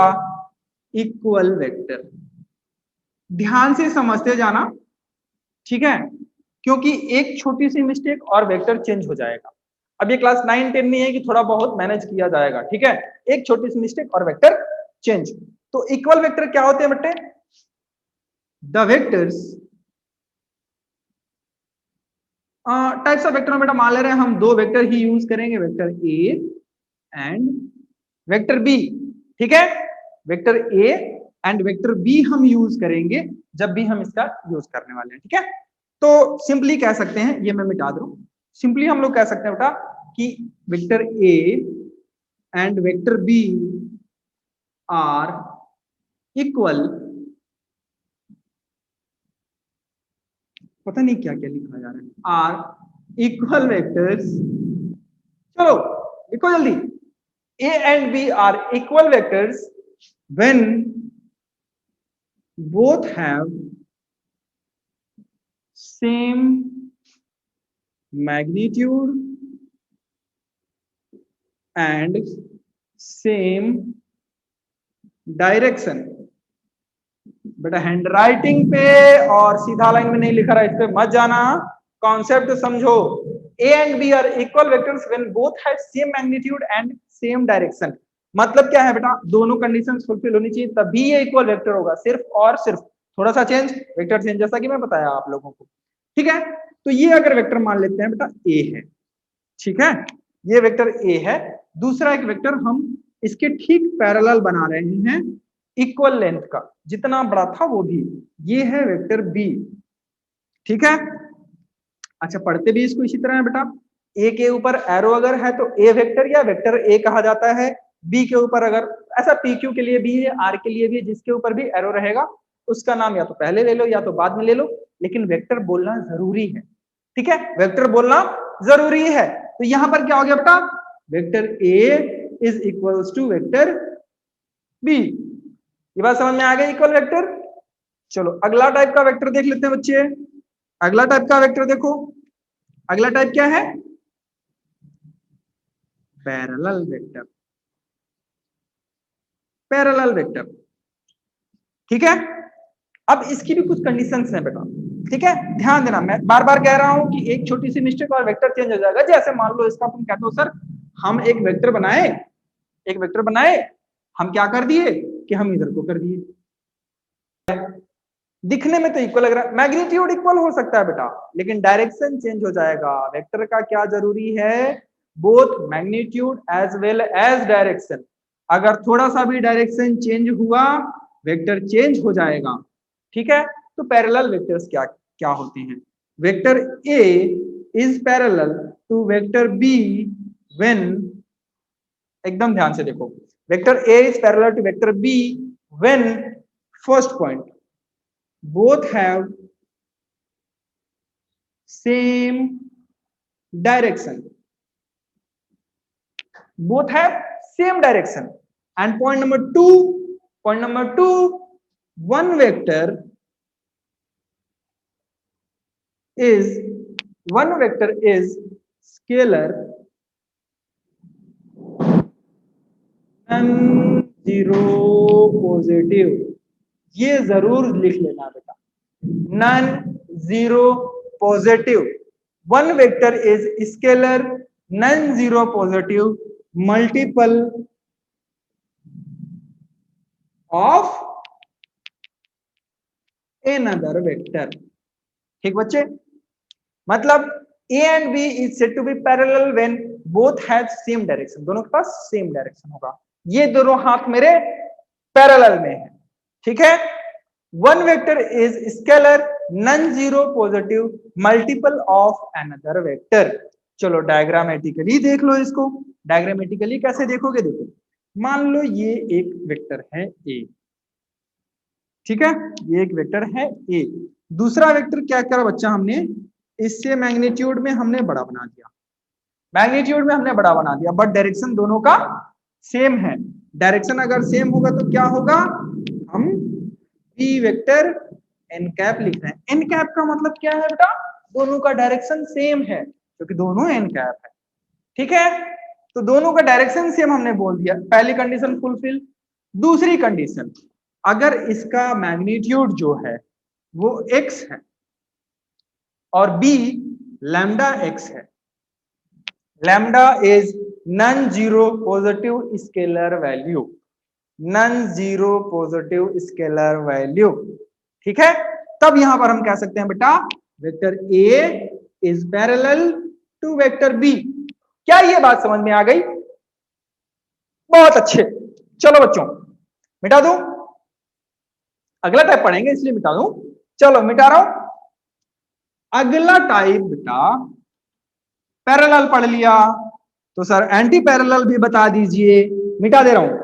इक्वल वेक्टर, ध्यान से समझते जाना। ठीक है, क्योंकि एक छोटी सी मिस्टेक और वेक्टर चेंज हो जाएगा। अब ये क्लास 9 10 नहीं है कि थोड़ा बहुत मैनेज किया जाएगा। ठीक है, एक छोटी सी मिस्टेक और वेक्टर चेंज। तो इक्वल वेक्टर क्या होते हैं बेटे? The vectors, types of vector में बेटा मान ले रहे हैं हम दो वेक्टर ही यूज करेंगे, vector A and vector B. ठीक है, vector A and vector B हम यूज करेंगे जब भी हम इसका यूज करने वाले हैं। ठीक है, तो सिंपली कह सकते हैं, ये मैं मिटा दूं, सिंपली हम लोग कह सकते हैं बेटा कि vector A and vector B are equal, पता नहीं क्या क्या लिखा जा रहा है, आर इक्वल वेक्टर्स। चलो लिखो जल्दी, A and B are equal vectors when both have same magnitude and same direction. बेटा हैंड राइटिंग पे और सीधा लाइन में नहीं लिखा रहा, इस पे मत जाना, कॉन्सेप्ट समझो। A and B are equal vectors when both have same magnitude and same direction. मतलब क्या है बेटा? दोनों कंडीशंस फुलफिल होनी चाहिए तभी ये इक्वल वेक्टर होगा। सिर्फ और सिर्फ थोड़ा सा चेंज, वेक्टर चेंज, जैसा कि मैं बताया आप लोगों को। ठीक है, तो ये अगर वेक्टर मान लेते हैं बेटा ए है, ठीक है, ये वेक्टर ए है। दूसरा एक वेक्टर हम इसके ठीक पैरेलल बना रहे हैं, इक्वल लेंथ का, जितना बड़ा था वो भी, ये है वेक्टर बी। ठीक है, अच्छा पढ़ते भी इसको इसी तरह है बेटा। ए के ऊपर एरो अगर है तो ए वेक्टर या वेक्टर ए कहा जाता है। बी के ऊपर अगर, ऐसा पी क्यू के लिए भी है, आर के लिए भी है, जिसके ऊपर भी एरो रहेगा उसका नाम या तो पहले ले लो या तो बाद में ले लो, लेकिन वेक्टर बोलना जरूरी है। ठीक है, वेक्टर बोलना जरूरी है। तो यहां पर क्या हो गया बेटा? Vector A is equals to vector B. ये बात समझ में आ गई, इक्वल वेक्टर। चलो अगला टाइप का वेक्टर देख लेते हैं बच्चे। अगला टाइप का वेक्टर देखो, अगला टाइप क्या है? Parallel vector. पैरेलल वेक्टर, ठीक है। अब इसकी भी कुछ कंडीशंस हैं बेटा, ठीक है, ध्यान देना। मैं बार बार कह रहा हूं कि एक छोटी सी मिस्टेक और वेक्टर चेंज हो जाएगा। जैसे मान लो इसका तुम कहते हो सर हम एक वेक्टर बनाए, एक वेक्टर बनाए, हम क्या कर दिए कि हम इधर को कर दिए, दिखने में तो इक्वल लग रहा है, मैग्नीट्यूड इक्वल हो सकता है बेटा, लेकिन डायरेक्शन चेंज हो जाएगा। वेक्टर का क्या जरूरी है? Both magnitude as well as direction. अगर थोड़ा सा भी डायरेक्शन चेंज हुआ, वेक्टर चेंज हो जाएगा। ठीक है, तो पैरेलल वेक्टर्स क्या क्या होते हैं। Vector A is parallel to vector B when, एकदम ध्यान से देखो, vector A is parallel to vector B when first point both have same direction, both have same direction. And point number two, one vector is scalar non-zero positive, ये जरूर लिख लेना बेटा, non-zero positive. One vector is scalar non-zero positive multiple of another vector. ठीक बच्चे, मतलब A and B is said to be parallel when both have same direction, दोनों के पास सेम डायरेक्शन होगा, ये दोनों हाथ मेरे पैरेलल में है, ठीक है। One vector is scalar non zero positive multiple of another vector. चलो डायग्रामेटिकली देख लो इसको, डायग्रामेटिकली कैसे देखोगे, देखो मान लो ये एक वेक्टर है ए, ठीक है, ये एक वेक्टर है ए, दूसरा वेक्टर क्या करा बच्चा हमने, इससे मैग्नीट्यूड में हमने बड़ा बना दिया, मैग्नीट्यूड में हमने बड़ा बना दिया, बट डायरेक्शन दोनों का सेम है। डायरेक्शन अगर सेम होगा तो क्या होगा, हम पी वेक्टर एन कैप लिख रहे हैं। एन कैप का मतलब क्या है बेटा, दोनों का डायरेक्शन सेम है, क्योंकि दोनों एन कैप है, ठीक है, तो दोनों का डायरेक्शन सेम हमने बोल दिया, पहली कंडीशन फुलफिल। दूसरी कंडीशन, अगर इसका मैग्नीट्यूड जो है वो x है और b लैम्डा x है, lambda is non zero positive scalar value, non zero positive scalar value, ठीक है, तब यहां पर हम कह सकते हैं बेटा vector a is parallel to vector b। क्या ये बात समझ में आ गई, बहुत अच्छे। चलो बच्चों मिटा दूं, अगला टाइप पढ़ेंगे इसलिए मिटा दूं, चलो मिटा रहा हूं। अगला टाइप बेटा पैरेलल पढ़ लिया, तो सर एंटी पैरेलल भी बता दीजिए, मिटा दे रहा हूं।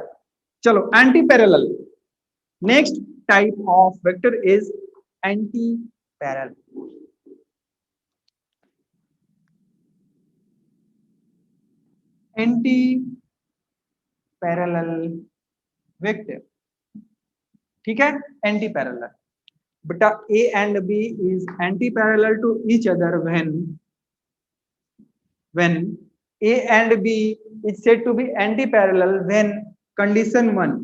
चलो anti parallel, next type of vector is anti parallel. Anti parallel vector, ठीक है, एंटी पैरेलल बेटा, A and B is anti-parallel to each other when A and B is said to be anti-parallel when condition 1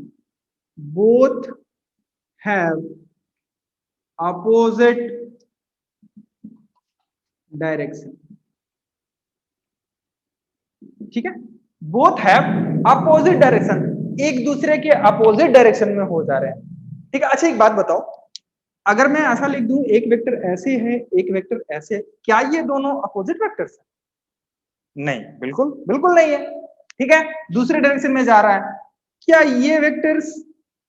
both have opposite direction, ठीक है, both have opposite direction, एक दूसरे के अपोजिट डायरेक्शन में हो जा रहे हैं, ठीक है। अच्छा एक बात बताओ, अगर मैं ऐसा लिख दूं एक वेक्टर ऐसे है एक वेक्टर ऐसे, क्या ये दोनों अपोजिट वेक्टर्स हैं? नहीं, बिल्कुल बिल्कुल नहीं है, ठीक है, दूसरे डायरेक्शन में जा रहा है। क्या ये वेक्टर्स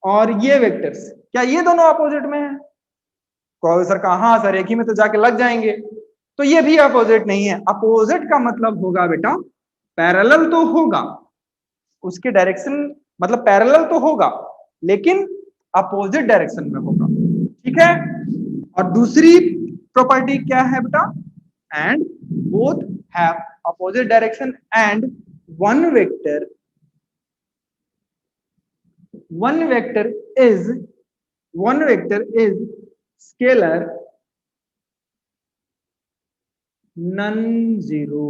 और ये वेक्टर्स क्या ये दोनों अपोजिट में है? कहोगे सर कहा, हाँ सर एक ही में तो जाके लग जाएंगे, तो ये भी अपोजिट नहीं है। अपोजिट का मतलब होगा बेटा पैरेलल तो होगा, उसके डायरेक्शन मतलब पैरेलल तो होगा लेकिन अपोजिट डायरेक्शन में होगा, ठीक है। और दूसरी प्रॉपर्टी क्या है बेटा, and both have opposite direction and one vector is scalar non zero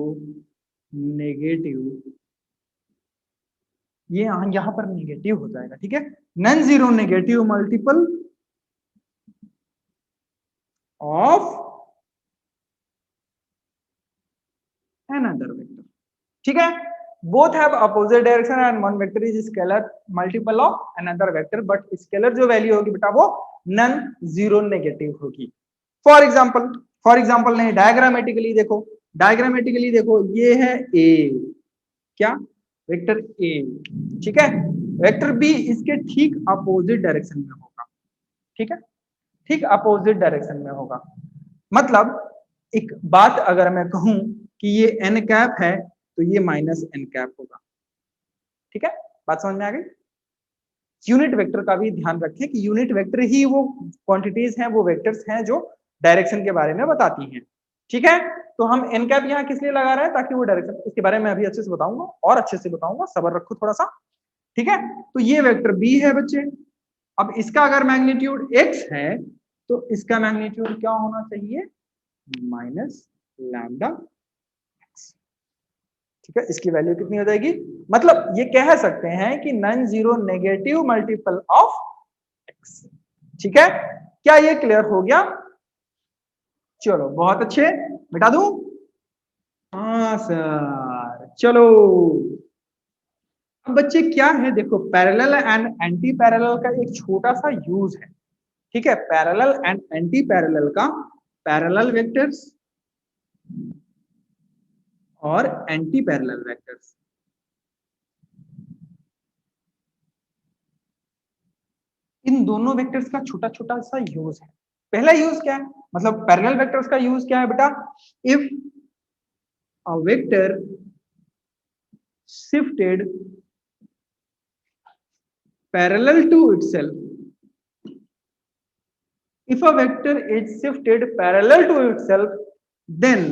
negative, ये यहां पर नेगेटिव हो जाएगा, ठीक है, non zero negative multiple of another vector, ठीक है, both have opposite direction and one vector is scalar multiple of another vector, but scalar जो वैल्यू होगी बेटा वो नॉन जीरो नेगेटिव होगी। फॉर एग्जांपल नहीं, डायग्रामेटिकली देखो, डायग्रामेटिकली देखो, ये है ए, क्या वेक्टर ए, ठीक है, वेक्टर बी इसके ठीक अपोजिट डायरेक्शन में होगा, ठीक है, ठीक अपोजिट डायरेक्शन में होगा। मतलब एक बात अगर मैं कहूं कि ये एन कैप है तो ये माइनस एन कैप होगा। ठीक है, बात समझ में आ गई। यूनिट वेक्टर का भी ध्यान रखें कि यूनिट वेक्टर ही वो क्वांटिटीज हैं, वो वेक्टर्स हैं जो डायरेक्शन के बारे में बताती हैं। ठीक है, तो हम एन कैप यहाँ किस लिए लगा रहे हैं, ताकि वो डायरेक्शन, इसके बारे में अभी अच्छे से बताऊंगा और अच्छे से बताऊंगा, सब्र रखो थोड़ा सा। ठीक है, तो ये वेक्टर बी है बच्चे। अब इसका अगर मैग्नीट्यूड एक्स है तो इसका मैग्नीट्यूड क्या होना चाहिए, माइनस लैम्डा एक्स। ठीक है, इसकी वैल्यू कितनी हो जाएगी, मतलब ये कह सकते हैं कि non zero negative multiple of x. ठीक है, क्या ये क्लियर हो गया? चलो बहुत अच्छे, मिटा दूं? हाँ सर, चलो। अब बच्चे क्या है, देखो पैरेलल एंड एंटी पैरेलल का एक छोटा सा यूज है। ठीक है, पैरेलल एंड एंटी पैरेलल का, पैरेलल वेक्टर्स और एंटी पैरेलल वेक्टर्स, इन दोनों वेक्टर्स का छोटा छोटा सा यूज है। पहला यूज क्या है, मतलब पैरेलल वेक्टर्स का यूज क्या है बेटा, if a vector shifted parallel to itself, if a vector is shifted parallel to itself, then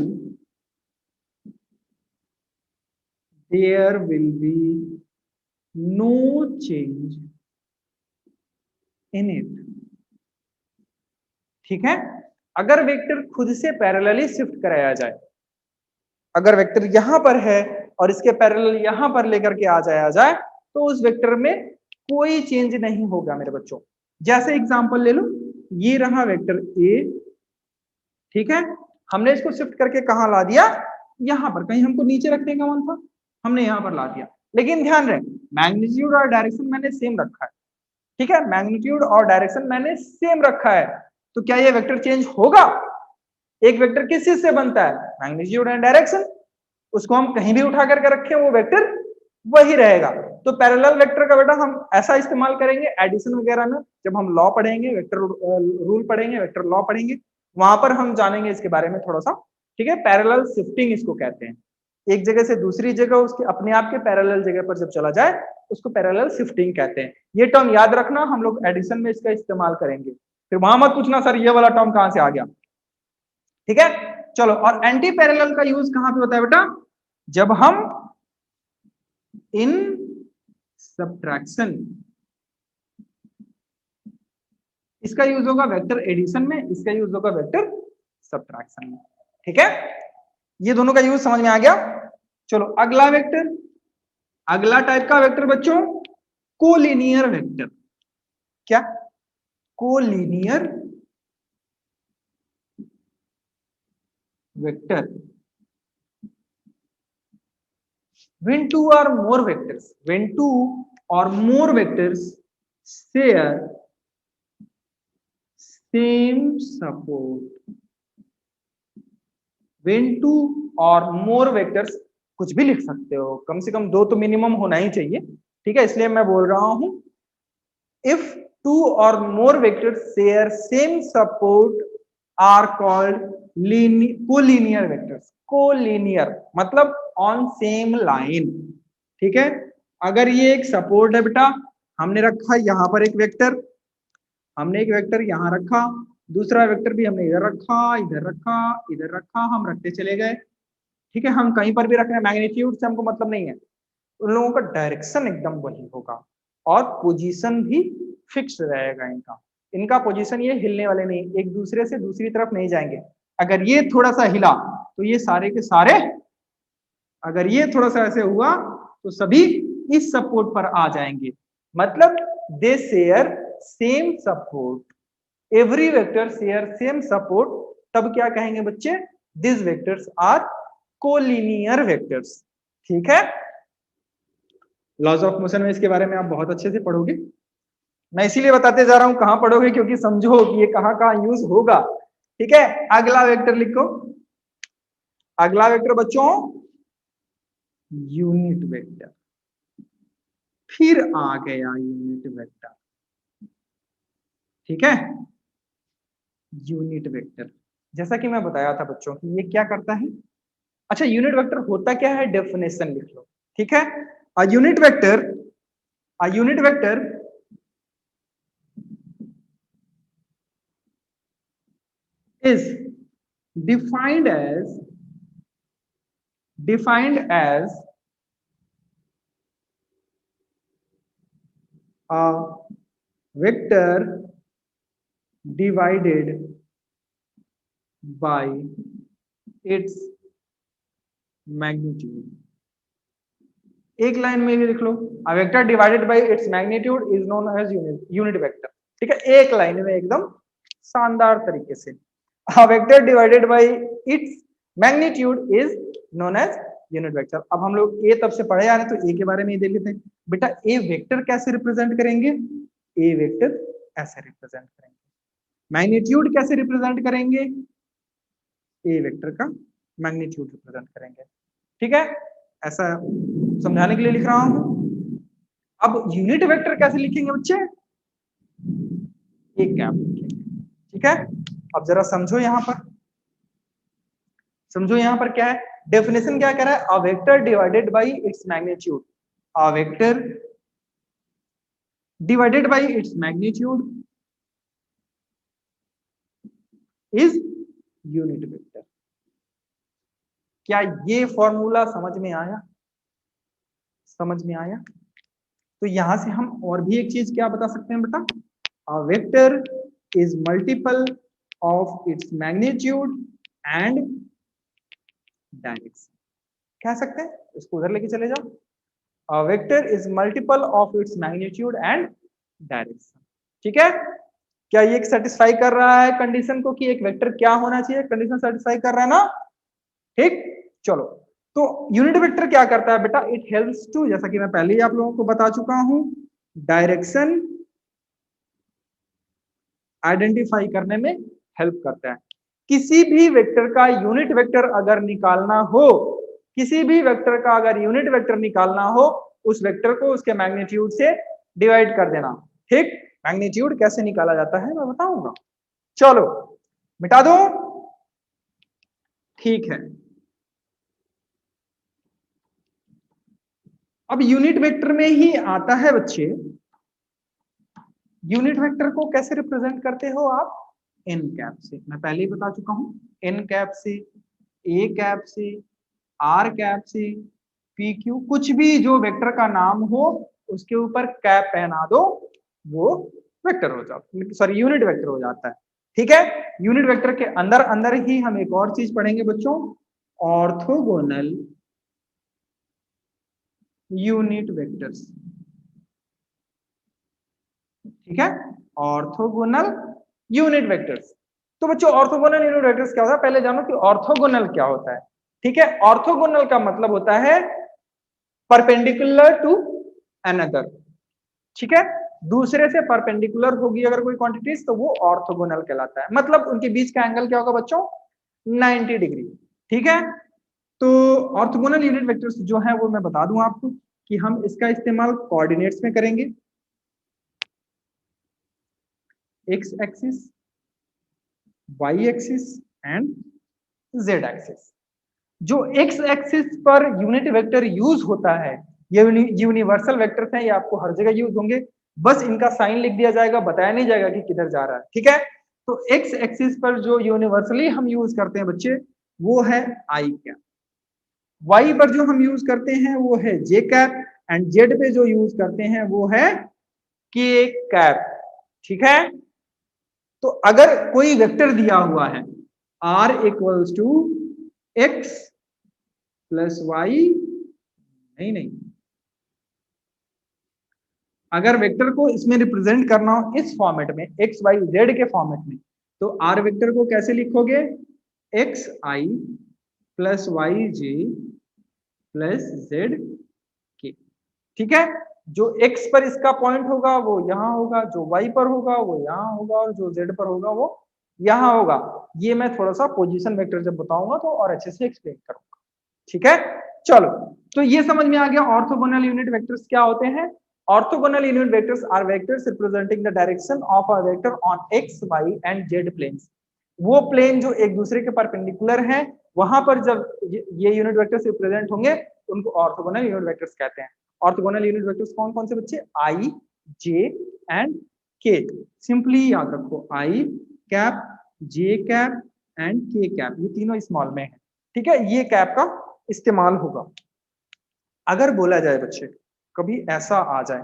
there will be no change in it. ठीक है, अगर वेक्टर खुद से पैरेलली शिफ्ट कराया जाए, अगर वेक्टर यहां पर है और इसके पैरेलल यहां पर लेकर के आ जाया जाए, तो उस वेक्टर में कोई चेंज नहीं होगा मेरे बच्चों। जैसे एग्जांपल ले लो, ये रहा वेक्टर ए। ठीक है, हमने इसको शिफ्ट करके कहां ला दिया, यहां पर, कहीं हमको नीचे रखने का मन था, हमने यहां पर ला दिया। लेकिन ध्यान रहे, मैग्नीट्यूड और डायरेक्शन मैंने सेम रखा है। ठीक है, मैग्नीट्यूड और डायरेक्शन मैंने सेम रखा है, तो क्या ये वेक्टर चेंज होगा? एक वेक्टर किस चीज से बनता है, मैग्नीट्यूड एंड डायरेक्शन। उसको हम कहीं भी उठा करके रखें वो वेक्टर वही रहेगा। तो पैरेलल वेक्टर का बेटा हम ऐसा इस्तेमाल करेंगे एडिशन वगैरह में, जब हम लॉ पढ़ेंगे, वेक्टर रूल पढ़ेंगे, वेक्टर लॉ पढ़ेंगे, वहां पर हम जानेंगे इसके बारे में थोड़ा सा। ठीक है, पैरेलल शिफ्टिंग इसको कहते हैं, एक जगह से दूसरी जगह उसके अपने आप के पैरेलल जगह पर जब चला जाए उसको पैरेलल शिफ्टिंग कहते हैं। ये टर्म याद रखना, हम लोग एडिशन में इसका इस्तेमाल करेंगे, फिर वहां मत पूछना सर ये वाला टर्म कहां से आ गया। ठीक है, चलो। और एंटी पैरेलल का यूज कहां पे होता है बेटा, जब हम इन सब्ट्रैक्शन, इसका यूज होगा वेक्टर एडिशन में, इसका यूज होगा वेक्टर सब्ट्रैक्शन में। ठीक है, ये दोनों का यूज समझ में आ गया। चलो अगला वेक्टर, अगला टाइप का वेक्टर बच्चों, कोलिनियर वेक्टर। क्या, collinear vector. when two or more vectors, when two or more vectors share same support, when two or more vectors, कुछ भी लिख सकते हो, कम से कम दो तो मिनिमम होना ही चाहिए। ठीक है, इसलिए मैं बोल रहा हूं if two or more vectors share same support are called collinear vectors। collinear मतलब on same line। ठीक है, अगर ये एक सपोर्ट है बेटा, हमने रखा यहां पर एक वेक्टर, हमने एक वेक्टर यहां रखा, दूसरा वेक्टर भी हमने इधर रखा, इधर रखा, इधर रखा, हम रखते चले गए। ठीक है, हम कहीं पर भी रख रहे हैं, मैग्नीट्यूड से हमको मतलब नहीं है, उन लोगों का डायरेक्शन एकदम वही होगा और पोजीशन भी फिक्स रहेगा इनका। इनका पोजीशन ये हिलने वाले नहीं, एक दूसरे से दूसरी तरफ नहीं जाएंगे। अगर ये थोड़ा सा हिला तो ये सारे के सारे, अगर ये थोड़ा सा ऐसे हुआ तो सभी इस सपोर्ट पर आ जाएंगे। मतलब they share same support, every vector share same support, तब क्या कहेंगे बच्चे, this vectors are collinear vectors. ठीक है, लॉज ऑफ मोशन में इसके बारे में आप बहुत अच्छे से पढ़ोगे, मैं इसीलिए बताते जा रहा हूं कहां पढ़ोगे, क्योंकि समझो कि ये कहां कहां यूज होगा। ठीक है, अगला वेक्टर लिखो, अगला वेक्टर बच्चों यूनिट वेक्टर। फिर आ गया यूनिट वेक्टर। ठीक है, यूनिट वेक्टर, जैसा कि मैं बताया था बच्चों कि ये क्या करता है। अच्छा, यूनिट वेक्टर होता क्या है, डेफिनेशन लिख लो, ठीक है। A unit vector is defined as a vector divided by its magnitude। एक लाइन में भी लिख लो, a vector divided by its magnitude is known as unit vector। ठीक है, एक लाइन में एकदम शानदार तरीके से, a vector divided by its magnitude is known as unit vector. अब हम लोग ए तब से पढ़े आ रहे हैं तो ए के बारे में ही देख लेते हैं। बेटा ए वेक्टर कैसे रिप्रेजेंट करेंगे, ए वेक्टर ऐसे रिप्रेजेंट करेंगे। मैग्नीट्यूड कैसे रिप्रेजेंट करेंगे, ए वेक्टर का मैग्नीट्यूड रिप्रेजेंट करेंगे। ठीक है, ऐसा समझाने के लिए लिख रहा हूं। अब यूनिट वेक्टर कैसे लिखेंगे बच्चे, एक कैप लिखेंगे। ठीक है, अब जरा समझो यहां पर, समझो यहां पर क्या है, डेफिनेशन क्या कह रहा है, a vector divided by its magnitude, a vector divided by its magnitude is unit vector. क्या ये फॉर्मूला समझ में आया, समझ में आया? तो यहां से हम और भी एक चीज क्या बता सकते हैं बेटा, a vector is multiple of its magnitude and direction. कह सकते हैं, इसको उधर लेके चले जाओ, a vector is multiple of its magnitude and direction. ठीक है, क्या ये सेटिस्फाई कर रहा है कंडीशन को कि एक वेक्टर क्या होना चाहिए, कंडीशन सेटिस्फाई कर रहा है ना। ठीक, चलो, तो यूनिट वेक्टर क्या करता है बेटा, इट हेल्प्स टू, जैसा कि मैं पहले ही आप लोगों को बता चुका हूं, डायरेक्शन आइडेंटिफाई करने में हेल्प करता है। किसी भी वेक्टर का यूनिट वेक्टर अगर निकालना हो, किसी भी वेक्टर का अगर यूनिट वेक्टर निकालना हो, उस वेक्टर को उसके मैग्नीट्यूड से डिवाइड कर देना। ठीक, मैग्नीट्यूड कैसे निकाला जाता है मैं बताऊंगा, चलो मिटा दो। ठीक है, अब यूनिट वेक्टर में ही आता है बच्चे, यूनिट वेक्टर को कैसे रिप्रेजेंट करते हो आप, एन कैप से। मैं पहले ही बता चुका हूं, एन कैप से, ए कैप से, आर कैप से, पी क्यू, कुछ भी जो वेक्टर का नाम हो उसके ऊपर कैप पहना दो, वो वेक्टर हो जाता, सॉरी यूनिट वेक्टर हो जाता है। ठीक है, यूनिट वेक्टर के अंदर अंदर ही हम एक और चीज पढ़ेंगे बच्चों, ऑर्थोगोनल यूनिट वेक्टर्स। ठीक है, ऑर्थोगोनल यूनिट वेक्टर्स। तो बच्चों ऑर्थोगोनल यूनिट वेक्टर्स क्या होता है, पहले जानो कि ऑर्थोगोनल क्या होता है। ठीक है, ऑर्थोगोनल का मतलब होता है परपेंडिकुलर टू अनदर। ठीक है, दूसरे से परपेंडिकुलर होगी अगर कोई क्वांटिटीज तो वो ऑर्थोगोनल कहलाता है, मतलब उनके बीच का एंगल क्या होगा बच्चों, 90 डिग्री। ठीक है, तो ऑर्थोगोनल यूनिट वेक्टर्स जो है वो मैं बता दूं आपको कि हम इसका इस्तेमाल कोऑर्डिनेट्स में करेंगे, X axis, Y axis and Z axis. जो एक्स एक्सिस पर यूनिट वेक्टर यूज होता है, ये यूनिवर्सल वेक्टर्स हैं, ये आपको हर जगह यूज होंगे, बस इनका साइन लिख दिया जाएगा, बताया नहीं जाएगा कि किधर जा रहा है। ठीक है, तो एक्स एक्सिस पर जो यूनिवर्सली हम यूज करते हैं बच्चे वो है आई कैप, वाई पर जो हम यूज करते हैं वो है जे कैप, एंड जेड पे जो यूज करते हैं वो है के कैप। ठीक है, तो अगर कोई वेक्टर दिया हुआ है r equals to X plus Y, नहीं, अगर वेक्टर को इसमें रिप्रेजेंट करना हो इस फॉर्मेट में, एक्स वाई जेड के फॉर्मेट में, तो आर वेक्टर को कैसे लिखोगे, x I plus Y J plus Z के। ठीक है, जो x पर इसका पॉइंट होगा वो यहां होगा, जो y पर होगा वो यहां होगा, और जो z पर होगा वो यहां होगा। ये मैं थोड़ा सा पोजीशन वेक्टर जब बताऊंगा तो और अच्छे से एक्सप्लेन करूंगा। ठीक है, चलो, तो ये समझ में आ गया ऑर्थोगोनल यूनिट वेक्टर्स क्या होते हैं। Orthogonal unit vectors are vectors representing the direction of a vector on x y and z planes. वो प्लेन जो एक दूसरे के परपेंडिकुलर हैं, वहां पर जब ये यूनिट वेक्टर्स रिप्रेजेंट होंगे उनको ऑर्थोगोनल यूनिट वेक्टर्स कहते हैं। ऑर्थोगोनल यूनिट वेक्टर्स कौन कौन से बच्चे? आई, जे एंड के। सिंपली याद रखो, आई कैप, जे कैप एंड के कैप, ये तीनों स्मॉल में है। ठीक है, ये कैप का इस्तेमाल होगा। अगर बोला जाए बच्चे, कभी ऐसा आ जाए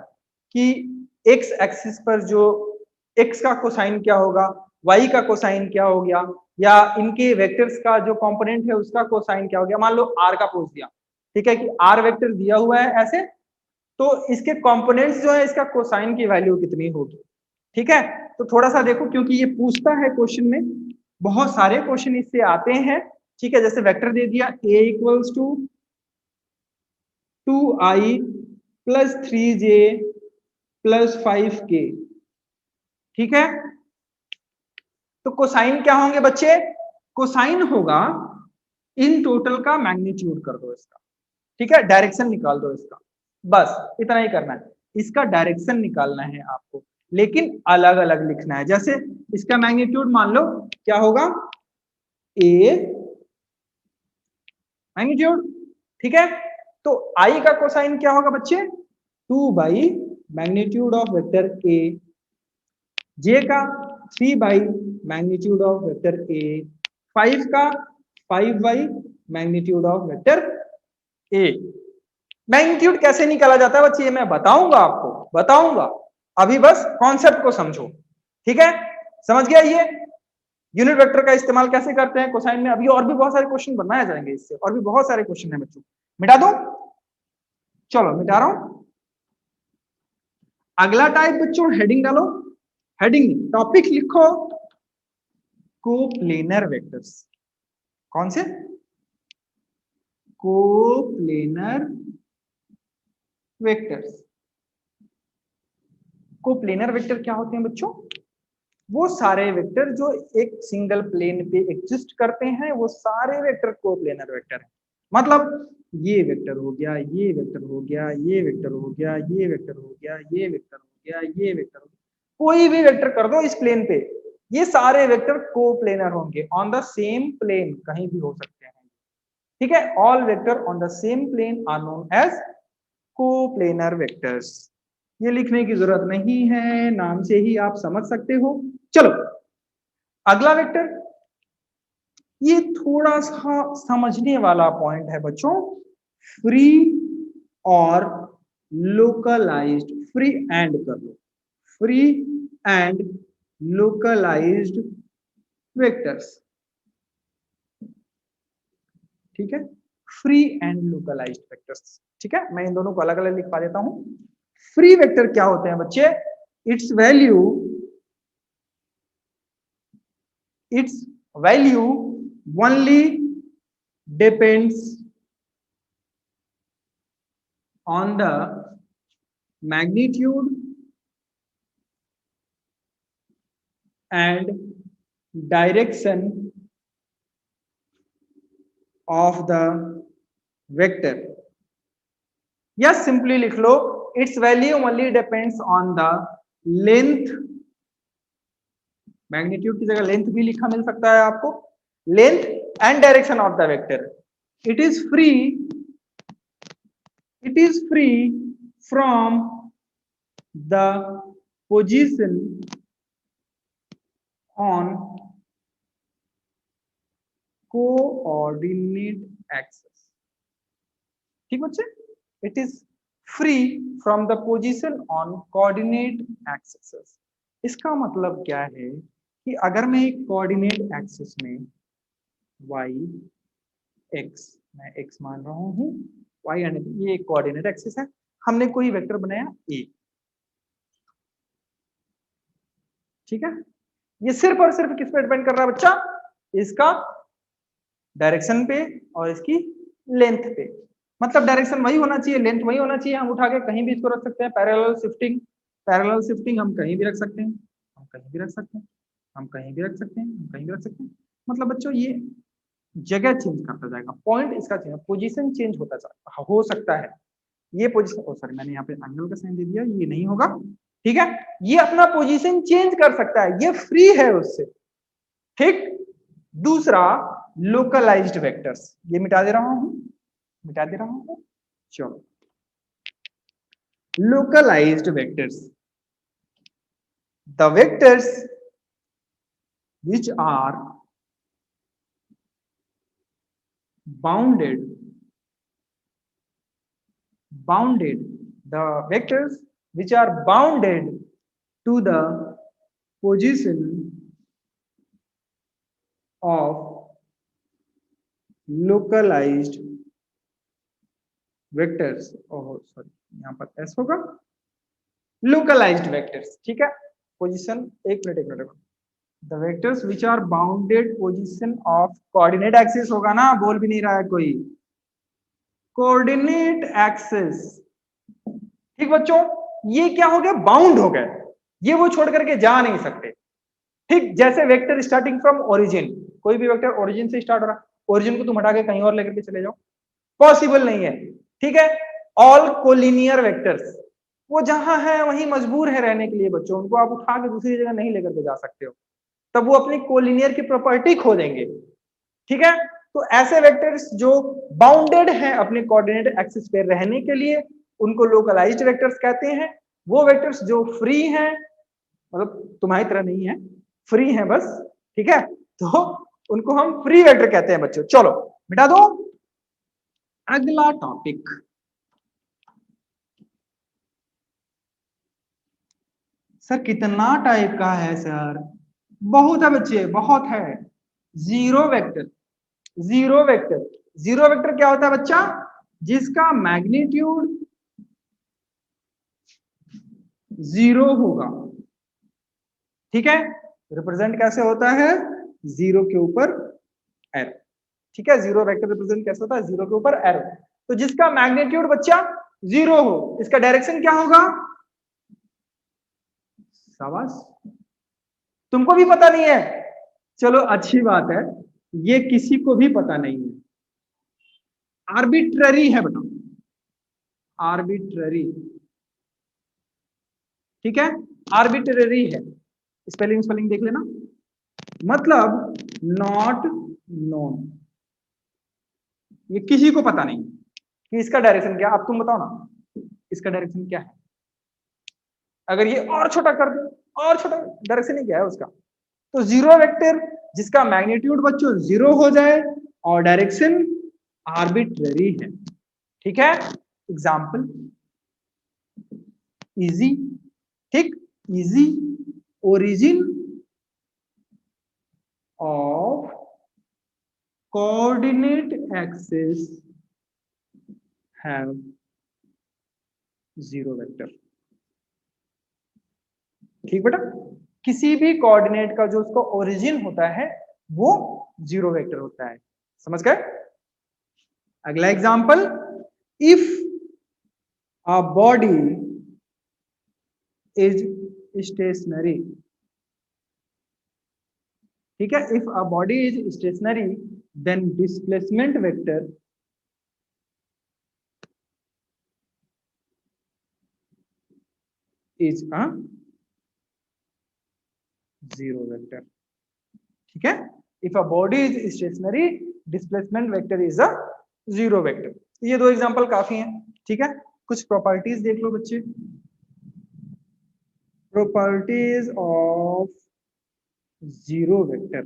कि एक्स एक्सिस पर जो एक्स का कोसाइन क्या होगा, वाई का कोसाइन क्या हो गया, या इनके वेक्टर्स का जो कंपोनेंट है उसका कोसाइन क्या हो गया, मान लो आर का पूछ दिया, ठीक है, कि आर वेक्टर दिया हुआ है ऐसे, तो इसके कंपोनेंट्स जो है इसका कोसाइन की वैल्यू कितनी होगी। ठीक है, तो थोड़ा सा देखो, क्योंकि ये पूछता है क्वेश्चन में, बहुत सारे क्वेश्चन इससे आते हैं। ठीक है, जैसे वेक्टर दे दिया a equals to 2i plus 3j plus 5k। ठीक है, तो कोसाइन क्या होंगे बच्चे? कोसाइन होगा इन टोटल का मैग्नीट्यूड कर दो इसका। ठीक है, डायरेक्शन निकाल दो इसका, बस इतना ही करना है। इसका डायरेक्शन निकालना है आपको, लेकिन अलग अलग लिखना है। जैसे इसका मैग्नीट्यूड मान लो क्या होगा, ए मैग्नीट्यूड। ठीक है, तो आई का कोसाइन क्या होगा बच्चे? 2 by magnitude of vector A, J का 3 by magnitude of vector A, 5 का 5 by magnitude of vector A. Magnitude कैसे निकाला जाता है बच्चे, ये मैं बताऊंगा आपको, बताऊंगा, अभी बस कॉन्सेप्ट को समझो। ठीक है, समझ गया ये यूनिट वेक्टर का इस्तेमाल कैसे करते हैं कोसाइन में। अभी और भी बहुत सारे क्वेश्चन बनाए जाएंगे इससे, और भी बहुत सारे क्वेश्चन है बच्चों। मिटा दो, चलो मिटा रहा हूं। अगला टाइप बच्चों, हेडिंग डालो, हेडिंग टॉपिक लिखो, कोप्लेनर वेक्टर्स। कौन से? Coplanar vectors. कोप्लेनर वेक्टर क्या होते हैं बच्चों? वो सारे वेक्टर जो एक सिंगल प्लेन पे एग्जिस्ट करते हैं, वो सारे वेक्टर कोप्लेनर वेक्टर हैं। मतलब ये वेक्टर हो गया, ये वेक्टर हो गया, ये वेक्टर हो गया, ये वेक्टर हो गया, ये वेक्टर हो गया, ये वेक्टर हो गया, कोई भी वेक्टर कर दो इस प्लेन पे, ये सारे वेक्टर कोप्लेनर होंगे, ऑन द सेम प्लेन, कहीं भी हो सकते हैं। ठीक है, all vector on the same plane are known as coplanar vectors. ये लिखने की जरूरत नहीं है, नाम से ही आप समझ सकते हो। चलो अगला वेक्टर, ये थोड़ा सा समझने वाला पॉइंट है बच्चों, फ्री और लोकलाइज्ड। फ्री एंड कर लो, फ्री एंड लोकलाइज्ड वेक्टर्स। ठीक है, फ्री एंड लोकलाइज्ड वेक्टर्स। ठीक है, मैं इन दोनों को अलग अलग लिखवा देता हूं। फ्री वेक्टर क्या होते हैं बच्चे? Its value only depends on the magnitude and direction of the vector, या सिंपली लिख लो, its value only depends on the length. Magnitude की जगह लेंथ भी लिखा मिल सकता है आपको, length and direction of the vector. It is free from the position on coordinate axis. ठीक बच्चे, it is free from the position on coordinate axis. इसका मतलब क्या है कि अगर मैं एक कोऑर्डिनेट एक्सिस में y x, मैं x मान रहा हूं, y एंड ये एक कोऑर्डिनेट एक्सिस है, हमने कोई वेक्टर बनाया a। ठीक है, ये सिर्फ और सिर्फ किस पे डिपेंड कर रहा है बच्चा? इसका डायरेक्शन पे और इसकी लेंथ पे। मतलब डायरेक्शन वही होना चाहिए, लेंथ वही होना चाहिए, हम उठा के कहीं भी इसको रख सकते हैं। पैरेलल शिफ्टिंग हम कहीं भी रख सकते हैं, हम कहीं भी रख सकते हैं, हम कहीं भी रख सकते हैं, हम कहीं भी रख सकते हैं। मतलब बच्चों ये जगह चेंज करता जाएगा, पॉइंट इसका चेंज, पोजीशन चेंज होता जाएगा, हो सकता है ये पोजीशन, सॉरी मैंने यहाँ पे एंगल का साइन दे दिया, ये नहीं होगा। ठीक है, ये अपना पोजीशन चेंज कर सकता है, ये फ्री है उससे। ठीक, दूसरा लोकलाइज्ड वेक्टर्स, ये मिटा दे रहा हूं, चलो localized vectors, the vectors which are bounded, the vectors which are bounded to the position of localized vectors, oh sorry यहाँ पर s होगा, localized vectors, ठीक है, पोजीशन एक minute the vectors which are bounded position of coordinate axis होगा ना, बोल भी नहीं रहा है कोई, कोऑर्डिनेट एक्सिस, ठीक बच्चों, ये क्या हो गया, बाउंड हो गए, ये वो छोड़ करके जा नहीं सकते, ठीक, जैसे वेक्टर स्टार्टिंग फ्रॉम ओरिजिन, कोई भी वेक्टर ओरिजिन से स्टार्ट हो रहा है, ओरिजिन को तुम हटा के कहीं और लेकर के चले जाओ, पॉसिबल नहीं है, ठीक है, ऑल कोलिनियर वेक्टर्स, वो जहां है वहीं मजबूर है रहने के लिए बच्चों, उनको आप उठा के दूसरी जगह नहीं लेकर के जा सकते हो, तब वो अपनी कोलिनियर की प्रॉपर्टी खो देंगे, ठीक है, तो ऐसे वेक्टर्स जो बाउंडेड हैं अपने कोऑर्डिनेट एक्सिस पे रहने के लिए, उनको लोकलाइज्ड वेक्टर्स कहते हैं, वो वेक्टर्स जो फ्री हैं, मतलब तुम्हारी तरह नहीं है, फ्री हैं बस, ठीक है, तो उनको हम फ्री वेक्टर कहते हैं बच्चों। चलो मिटा दो, अगला टॉपिक, सर कितना टाइप का है सर, बहुत है बच्चे, बहुत है, zero vector, zero vector, zero vector क्या होता है बच्चा, जिसका मैग्नीट्यूड जीरो होगा, ठीक है, रिप्रेजेंट कैसे होता है, जीरो के ऊपर एरो, ठीक है, जीरो वेक्टर रिप्रेजेंट कैसे होता है, जीरो के ऊपर एरो, तो जिसका मैग्नीट्यूड बच्चा जीरो हो, इसका डायरेक्शन क्या होगा, शाबाश, तुमको भी पता नहीं है, चलो अच्छी बात है, ये किसी को भी पता नहीं है, आर्बिट्ररी है बेटा, आर्बिट्ररी, ठीक है, आर्बिट्ररी है, स्पेलिंग देख लेना, मतलब नॉट नोन, ये किसी को पता नहीं कि इसका डायरेक्शन क्या, अब तुम बताओ ना इसका डायरेक्शन क्या है, अगर ये और छोटा कर दो, और छोटा, डायरेक्शन ही क्या है उसका, तो जीरो वेक्टर जिसका मैग्नीट्यूड बच्चों जीरो हो जाए और डायरेक्शन आर्बिट्ररी है, ठीक है, एग्जाम्पल इजी, ठीक, easy, origin of coordinate axis have zero vector, ठीक बेटा, किसी भी कोऑर्डिनेट का जो उसका ओरिजिन होता है वो जीरो वेक्टर होता है, समझ गए। अगला example, if a body is stationary, ठीक है, if a body is stationary then displacement vector is a zero vector, ठीक है, if a body is stationary displacement vector is a zero vector, ये दो एग्जांपल काफी हैं, ठीक है, कुछ प्रॉपर्टीज देख लो बच्चे, प्रॉपर्टीज ऑफ जीरो वेक्टर,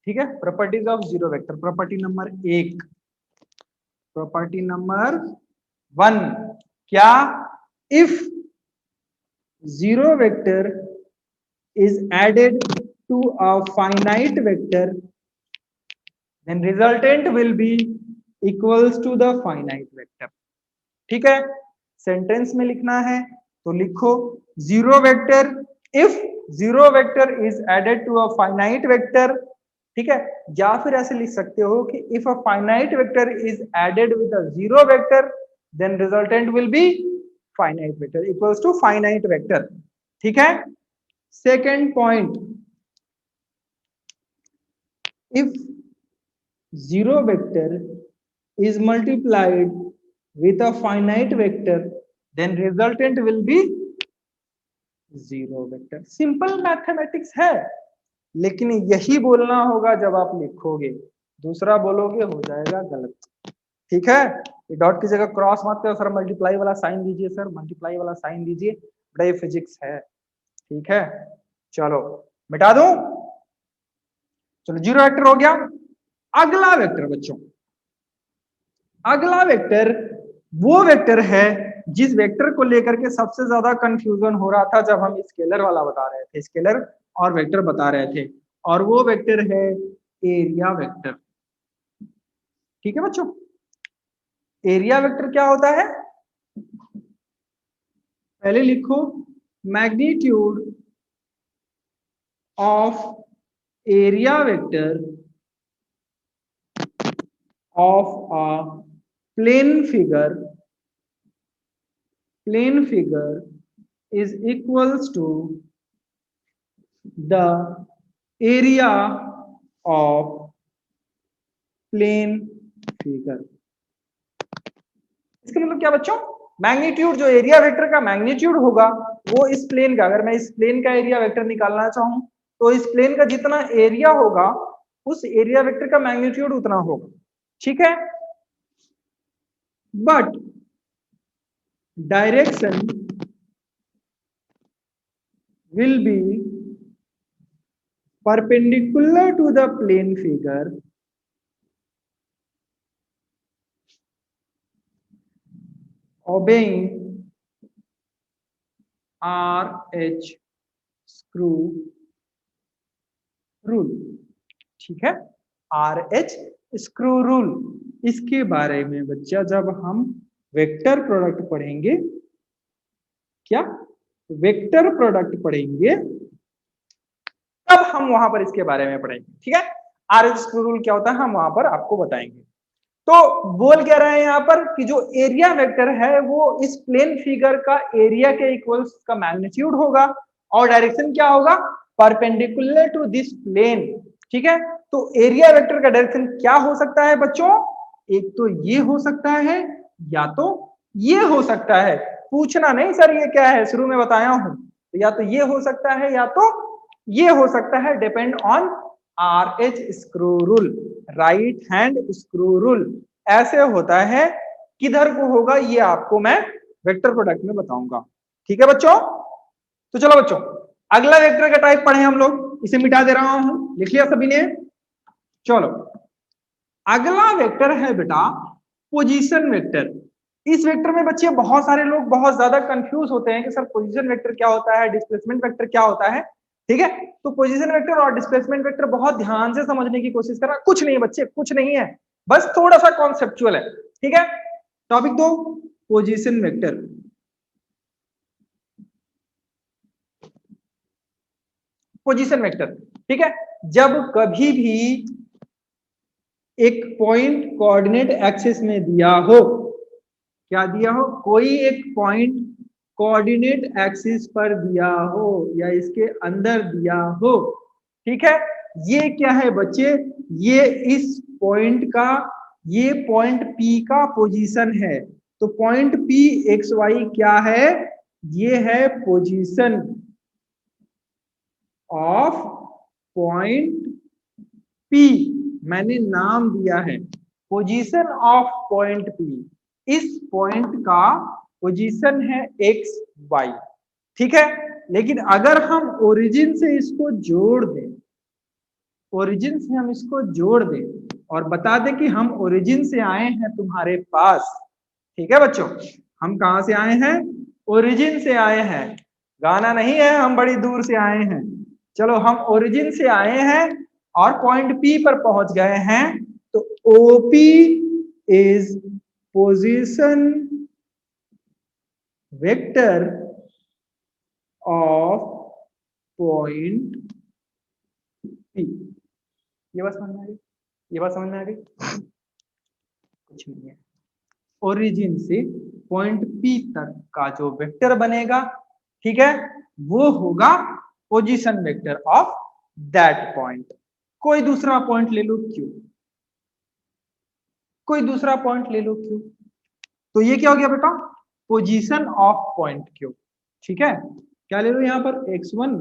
ठीक है, properties of zero vector, property number 1, property number 1, क्या, if zero vector is added to a finite vector then resultant will be equals to the finite vector, ठीक है, सेंटेंस में लिखना है तो लिखो zero vector, if zero vector is added to a finite vector, ठीक है, या फिर ऐसे लिख सकते हो कि if a finite vector is added with a zero vector then resultant will be finite vector equals to finite vector, ठीक है। Second point, if zero vector is multiplied with a finite vector, then resultant will be zero vector. Simple mathematics है, लेकिन यही बोलना होगा जब आप लिखोगे, दूसरा बोलोगे हो जाएगा गलत। ठीक है, ये डॉट की जगह क्रॉस मत करो सर, मल्टीप्लाई वाला साइन दीजिए सर, मल्टीप्लाई वाला साइन दीजिए, बड़ा ये फिजिक्स है। ठीक है, चलो मिटा दूं, चलो जीरो वेक्टर हो गया। अगला वेक्टर बच्चों, अगला वेक्टर वो वेक्टर है जिस वेक्टर को लेकर के सबसे ज्यादा कंफ्यूजन हो रहा था जब हम स्केलर वाला बता रहे थे, स्केलर और वेक्टर बता रहे थे, और वो वेक्टर है एरिया वेक्टर। ठीक है बच्चों, एरिया वेक्टर क्या होता है, पहले लिखो magnitude of area vector of a plane figure is equals to the area of plane figure। इसका मतलब क्या बच्चों, मैग्नीट्यूड जो एरिया वेक्टर का मैग्नीट्यूड होगा वो इस प्लेन का, अगर मैं इस प्लेन का एरिया वेक्टर निकालना चाहूं तो इस प्लेन का जितना एरिया होगा उस एरिया वेक्टर का मैग्नीट्यूड उतना होगा। ठीक है, but direction will be perpendicular to the plane figure obeying RH screw rule। ठीक है, RH स्क्रू रूल, इसके बारे में बच्चा जब हम वेक्टर प्रोडक्ट पढ़ेंगे, क्या वेक्टर प्रोडक्ट पढ़ेंगे तब हम वहां पर इसके बारे में पढ़ेंगे। ठीक है, RH स्क्रू रूल क्या होता है हम वहां पर आपको बताएंगे। तो बोल क्या रहे हैं यहाँ पर कि जो एरिया वेक्टर है वो इस प्लेन फिगर का एरिया के इक्वल्स का मैग्नीट्यूड होगा और डायरेक्शन क्या होगा, परपेंडिकुलर टू दिस प्लेन। ठीक है, तो एरिया वेक्टर का डायरेक्शन क्या हो सकता है बच्चों, एक तो ये हो सकता है या तो ये हो सकता है। पूछना नहीं सर ये क्या है, शुरू में बताया हूं, तो या तो ये हो सकता है या तो ये हो सकता है, depend on RH screw rule, right hand screw rule. ऐसे होता है, किधर को होगा ये आपको मैं वेक्टर प्रोडक्ट में बताऊंगा। ठीक है बच्चों, तो चलो बच्चों अगला वेक्टर का टाइप पढ़े हम लोग, इसे मिटा दे रहा हूं, लिख लिया सभी ने। चलो अगला वेक्टर है बेटा पोजीशन वेक्टर। इस वेक्टर में बच्चे बहुत सारे लोग बहुत ज्यादा कंफ्यूज होते हैं कि सर पोजीशन वेक्टर क्या होता है, डिस्प्लेसमेंट वेक्टर क्या होता है। ठीक है, तो पोजीशन वेक्टर और डिस्प्लेसमेंट वेक्टर बहुत ध्यान से समझने की कोशिश करना, कुछ नहीं बच्चे कुछ नहीं है, बस थोड़ा सा कॉन्सेप्चुअल है। ठीक है, topic 2 position vector. Position vector, ठीक है, जब कभी भी एक पॉइंट कोऑर्डिनेट एक्सिस में दिया हो, क्या दिया हो, कोई एक पॉइंट कोऑर्डिनेट एक्सिस पर दिया हो या इसके अंदर दिया हो। ठीक है, ये क्या है बच्चे, ये इस पॉइंट का, ये पॉइंट P का पोजीशन है। तो पॉइंट P XY क्या है, ये है पोजीशन ऑफ पॉइंट P, मैंने नाम दिया है पोजीशन ऑफ पॉइंट P। इस पॉइंट का पोजीशन है XY। ठीक है, लेकिन अगर हम ओरिजिन से इसको जोड़ दें, ओरिजिन से हम इसको जोड़ दें और बता दें कि हम ओरिजिन से आए हैं तुम्हारे पास। ठीक है बच्चों, हम कहां से आए हैं, ओरिजिन से आए हैं, गाना नहीं है हम बड़ी दूर से आए हैं। चलो हम ओरिजिन से आए हैं और पॉइंट P पर पहुंच गए हैं, तो OP is position vector of point P। ये बात समझ में आ गई, ये बात समझ में आ गई, कुछ नहीं है। ओरिजिन से पॉइंट P तक का जो वेक्टर बनेगा, ठीक है, वो होगा position vector of that point. कोई दूसरा पॉइंट ले लो क्यों, कोई दूसरा पॉइंट ले लो क्यों, तो ये क्या हो गया बेटा, पोजीशन ऑफ पॉइंट क्यू। ठीक है, क्या ले लो यहां पर X1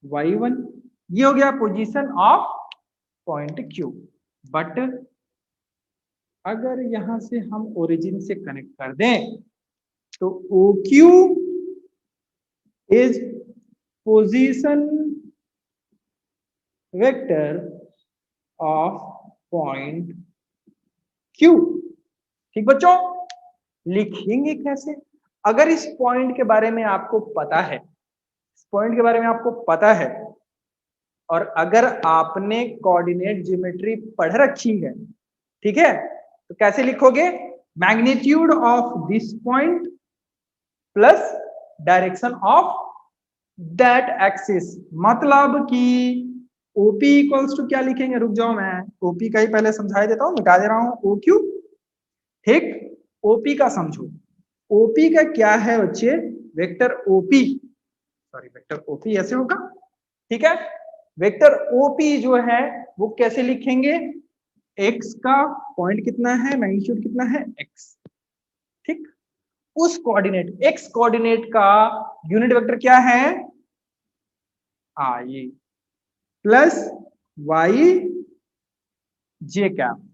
Y1 ये हो गया position of point Q. But अगर यहां से हम ओरिजिन से कनेक्ट कर दें तो O Q is position vector of point Q. ठीक बच्चों, लिखेंगे कैसे? अगर इस पॉइंट के बारे में आपको पता है, इस पॉइंट के बारे में आपको पता है, और अगर आपने कोऑर्डिनेट ज्योमेट्री पढ़ रखी है, ठीक है, तो कैसे लिखोगे? Magnitude of this point plus direction of that axis. मतलब कि ओपी इक्वल्स टू क्या लिखेंगे? रुक जाओ, मैं ओपी का ही पहले समझा देता हूं, मिटा दे रहा हूं ओ क्यू। ठीक, ओपी का समझो। ओपी का क्या है बच्चे? Vector OP, sorry vector OP ऐसे होगा, ठीक है। वेक्टर ओपी जो है वो कैसे लिखेंगे? एक्स का पॉइंट कितना है, मैग्नीट्यूड कितना है? एक्स। ठीक, उस कोऑर्डिनेट एक्स कोऑर्डिनेट का यूनिट वेक्टर क्या है? ये प्लस वाई जे कैप।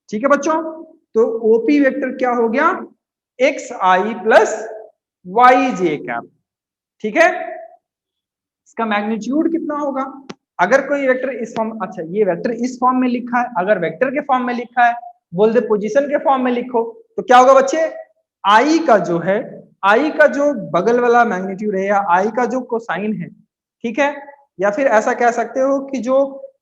ठीक है बच्चों, तो ओपी वेक्टर क्या हो गया? X I plus Y J cap. ठीक है, इसका मैग्नीट्यूड कितना होगा? अगर कोई वेक्टर इस फॉर्म, अच्छा ये वेक्टर इस फॉर्म में लिखा है, अगर वेक्टर के फॉर्म में लिखा है, बोल दे पोजीशन के फॉर्म में लिखो, तो क्या होगा बच्चे? आई का जो है, आई का जो बगल वाला मैग्नीट्यूड है, या आई का जो कोसाइन है, ठीक है, या फिर ऐसा कह सकते हो कि जो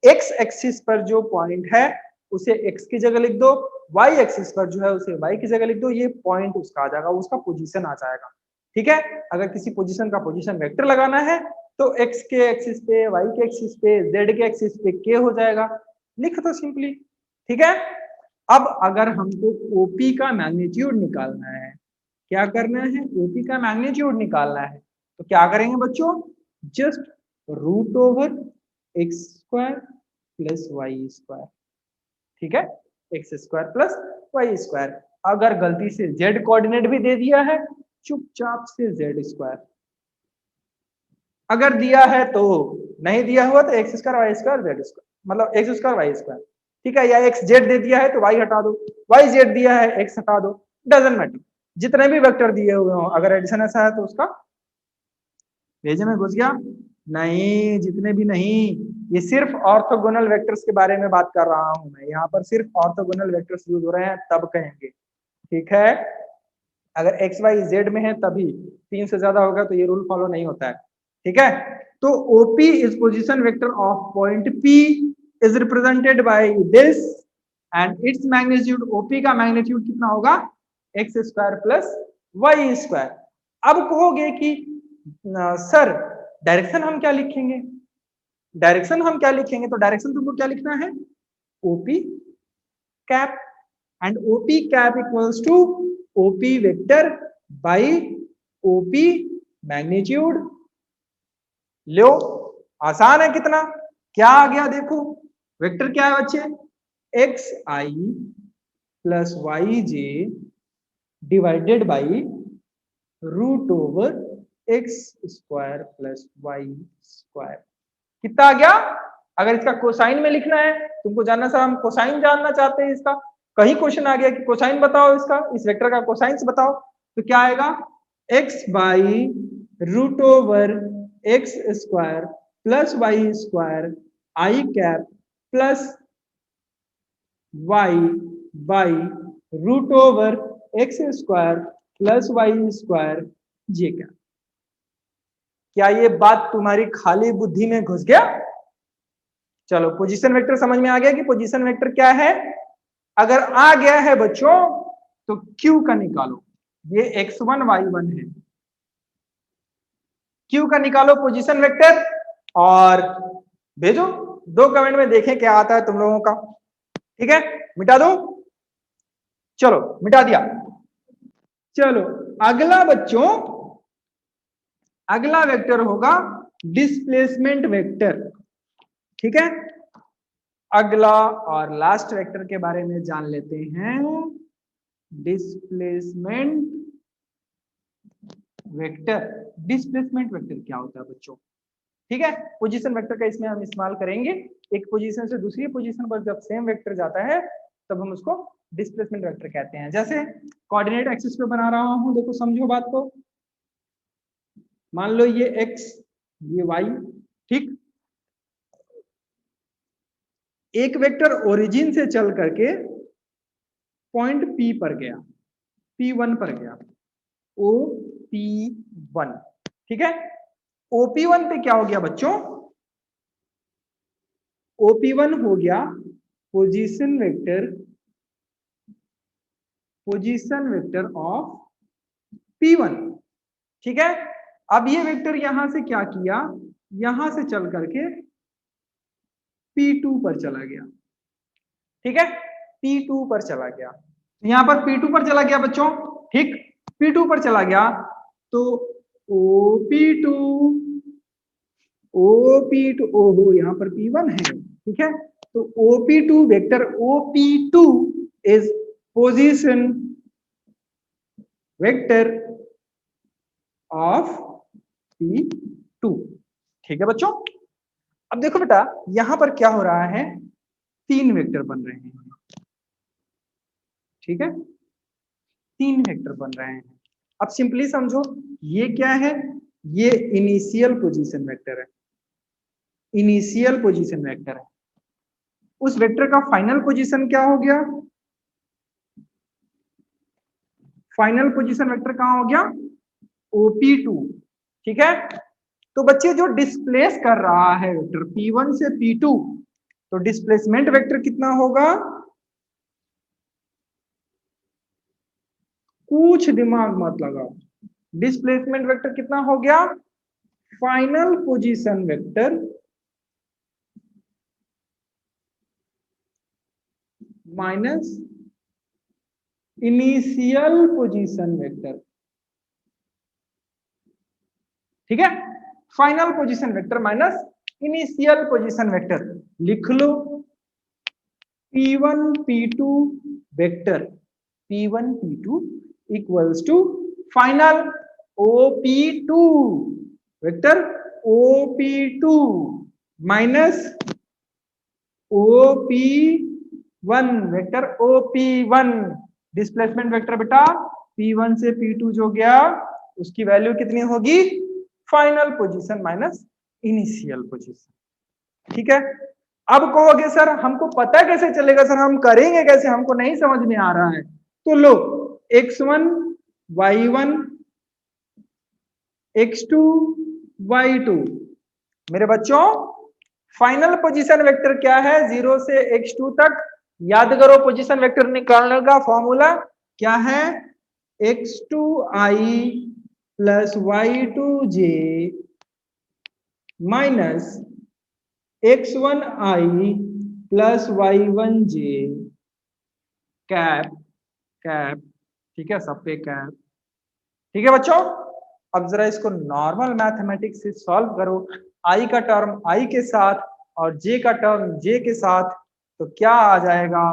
एक्स एक्सिस पर जो पॉइंट है उसे एक्स की जगह लिख दो, वाई एक्सिस पर जो है उसे वाई की जगह लिख दो, ये पॉइंट उसका आ जाएगा, उसका पोजीशन आ जाएगा। ठीक है, अगर किसी पोजीशन का पोजीशन वेक्टर लगाना है तो एक्स के एक्सिस पे, वाई के एक्सिस पे, जेड के एक्सिस पे के हो जाएगा, लिख दो सिंपली। ठीक है, अब अगर हमको ओपी का मैग्नीट्यूड निकालना है, क्या करना है? ओपी का मैग्नीट्यूड निकालना है, तो क्या करेंगे बच्चों? Just root over X square plus Y square. ठीक है, X square plus Y square. अगर गलती से जेड कोऑर्डिनेट भी दे दिया है, चुपचाप से जेड स्क्वायर। अगर दिया है तो, नहीं दिया हुआ तो X square Y square Z square, मतलब एक्स स्क्वायर वाई स्क्वायर। ठीक है, या एक्स जेड दे दिया है तो वाई हटा दो, वाई जेड दिया है एक्स हटा दो, डजंट मैटर। जितने भी वेक्टर दिए हुए हो, अगर एडिशन ऐसा है तो उसका भेजे में घुस गया नहीं, जितने भी नहीं, ये सिर्फ ऑर्थोगोनल वेक्टर्स के बारे में बात कर रहा हूं मैं, यहाँ पर सिर्फ ऑर्थोगोनल वेक्टर्स यूज हो रहे हैं तब कहेंगे। ठीक है, अगर एक्स वाई जेड में है तभी, 3 से ज्यादा होगा तो ये रूल फॉलो नहीं होता है। ठीक है, तो OP is position vector of point P is represented by this and its magnitude, OP का मैग्नीट्यूड कितना होगा? X square plus Y square. अब कहोगे कि सर डायरेक्शन हम क्या लिखेंगे? डायरेक्शन हम क्या लिखेंगे? तो डायरेक्शन तुमको क्या लिखना है? O P cap, and O P cap equals to O P vector by O P magnitude. लो, आसान है कितना। क्या आ गया देखो, वेक्टर क्या है बच्चे? X I plus Y J divided by root over X square plus Y square. कितना आ गया? अगर इसका कोसाइन में लिखना है, तुमको जानना सर हम कोसाइन जानना चाहते हैं इसका, कहीं क्वेश्चन आ गया कि कोसाइन बताओ इसका, इस वेक्टर का कोसाइन बताओ, तो क्या आएगा? X by root over X square plus Y square I cap plus Y by root over X square plus Y square J cap. क्या ये बात तुम्हारी खाली बुद्धि में घुस गया? चलो, पोजीशन वेक्टर समझ में आ गया कि पोजीशन वेक्टर क्या है। अगर आ गया है बच्चों तो क्यू का निकालो, ये x1 y1 है, क्यू का निकालो पोजीशन वेक्टर और भेजो, 2 कमेंट में देखें क्या आता है तुम लोगों का। ठीक है, मिटा दो, चलो मिटा दिया। चलो अगला बच्चों, अगला वेक्टर होगा डिस्प्लेसमेंट वेक्टर। ठीक है, अगला और लास्ट वेक्टर के बारे में जान लेते हैं, डिस्प्लेसमेंट वेक्टर। डिस्प्लेसमेंट वेक्टर क्या होता है बच्चों? ठीक है, पोजीशन वेक्टर का इसमें हम इस्तेमाल करेंगे। एक पोजीशन से दूसरी पोजीशन पर जब सेम वेक्टर जाता है तब हम उसको डिस्प्लेसमेंट वेक्टर कहते हैं। जैसे कोऑर्डिनेट एक्सिस पे बना रहा हूं, देखो समझो बात को। मान लो ये x ये y, ठीक। एक वेक्टर ओरिजिन से चल करके पॉइंट P पर गया, P1 पर गया, OP1, ठीक है। OP1 पे क्या हो गया बच्चों? OP1 हो गया पोजीशन वेक्टर ऑफ P1, ठीक है। अब ये वेक्टर यहां से क्या किया, यहां से चल करके P2 पर चला गया, ठीक है, P2 पर चला गया। यहां पर P2 पर चला गया बच्चों, ठीक। P2 पर चला गया तो OP2 ओहो यहां पर P1 है, ठीक है। तो OP2 vector OP2 is position vector of P2, ठीक है बच्चों। अब देखो बेटा यहां पर क्या हो रहा है, 3 वेक्टर बन रहे हैं, ठीक है, 3 वेक्टर बन रहे हैं। अब सिंपली समझो ये क्या है, ये इनिशियल पोजीशन वेक्टर है, इनिशियल पोजीशन वेक्टर है। उस वेक्टर का फाइनल पोजीशन क्या हो गया, फाइनल पोजीशन वेक्टर कहां हो गया, OP2, ठीक है। तो बच्चे जो डिस्प्लेस कर रहा है वेक्टर P1 से P2, तो डिस्प्लेसमेंट वेक्टर कितना होगा, कुछ दिमाग मत लगाओ, डिस्प्लेसमेंट वेक्टर कितना हो गया, final position vector minus initial position vector, ठीक है। Final position vector minus initial position vector, लिख लो P1 P2 vector, P1 P2 equals to final OP2 vector OP2 minus OP1 vector OP1। Displacement vector बेटा P1 से P2 जो गया उसकी वैल्यू कितनी होगी, final position minus initial position, ठीक है। अब कहोगे सर हमको पता कैसे चलेगा, सर हम करेंगे कैसे, हमको नहीं समझ में आ रहा है। तो लो x1 y1 x2 y2, मेरे बच्चों फाइनल पोजीशन वेक्टर क्या है, 0 से x2 तक। याद करो पोजीशन वेक्टर निकालने का फॉर्मूला क्या है, x2i plus y2j minus x1i plus y1j cap cap, ठीक है, सब पे कैप, ठीक है बच्चों। अब जरा इसको नॉर्मल मैथमेटिक्स से सॉल्व करो, i का टर्म i के साथ और j का टर्म j के साथ, तो क्या आ जाएगा,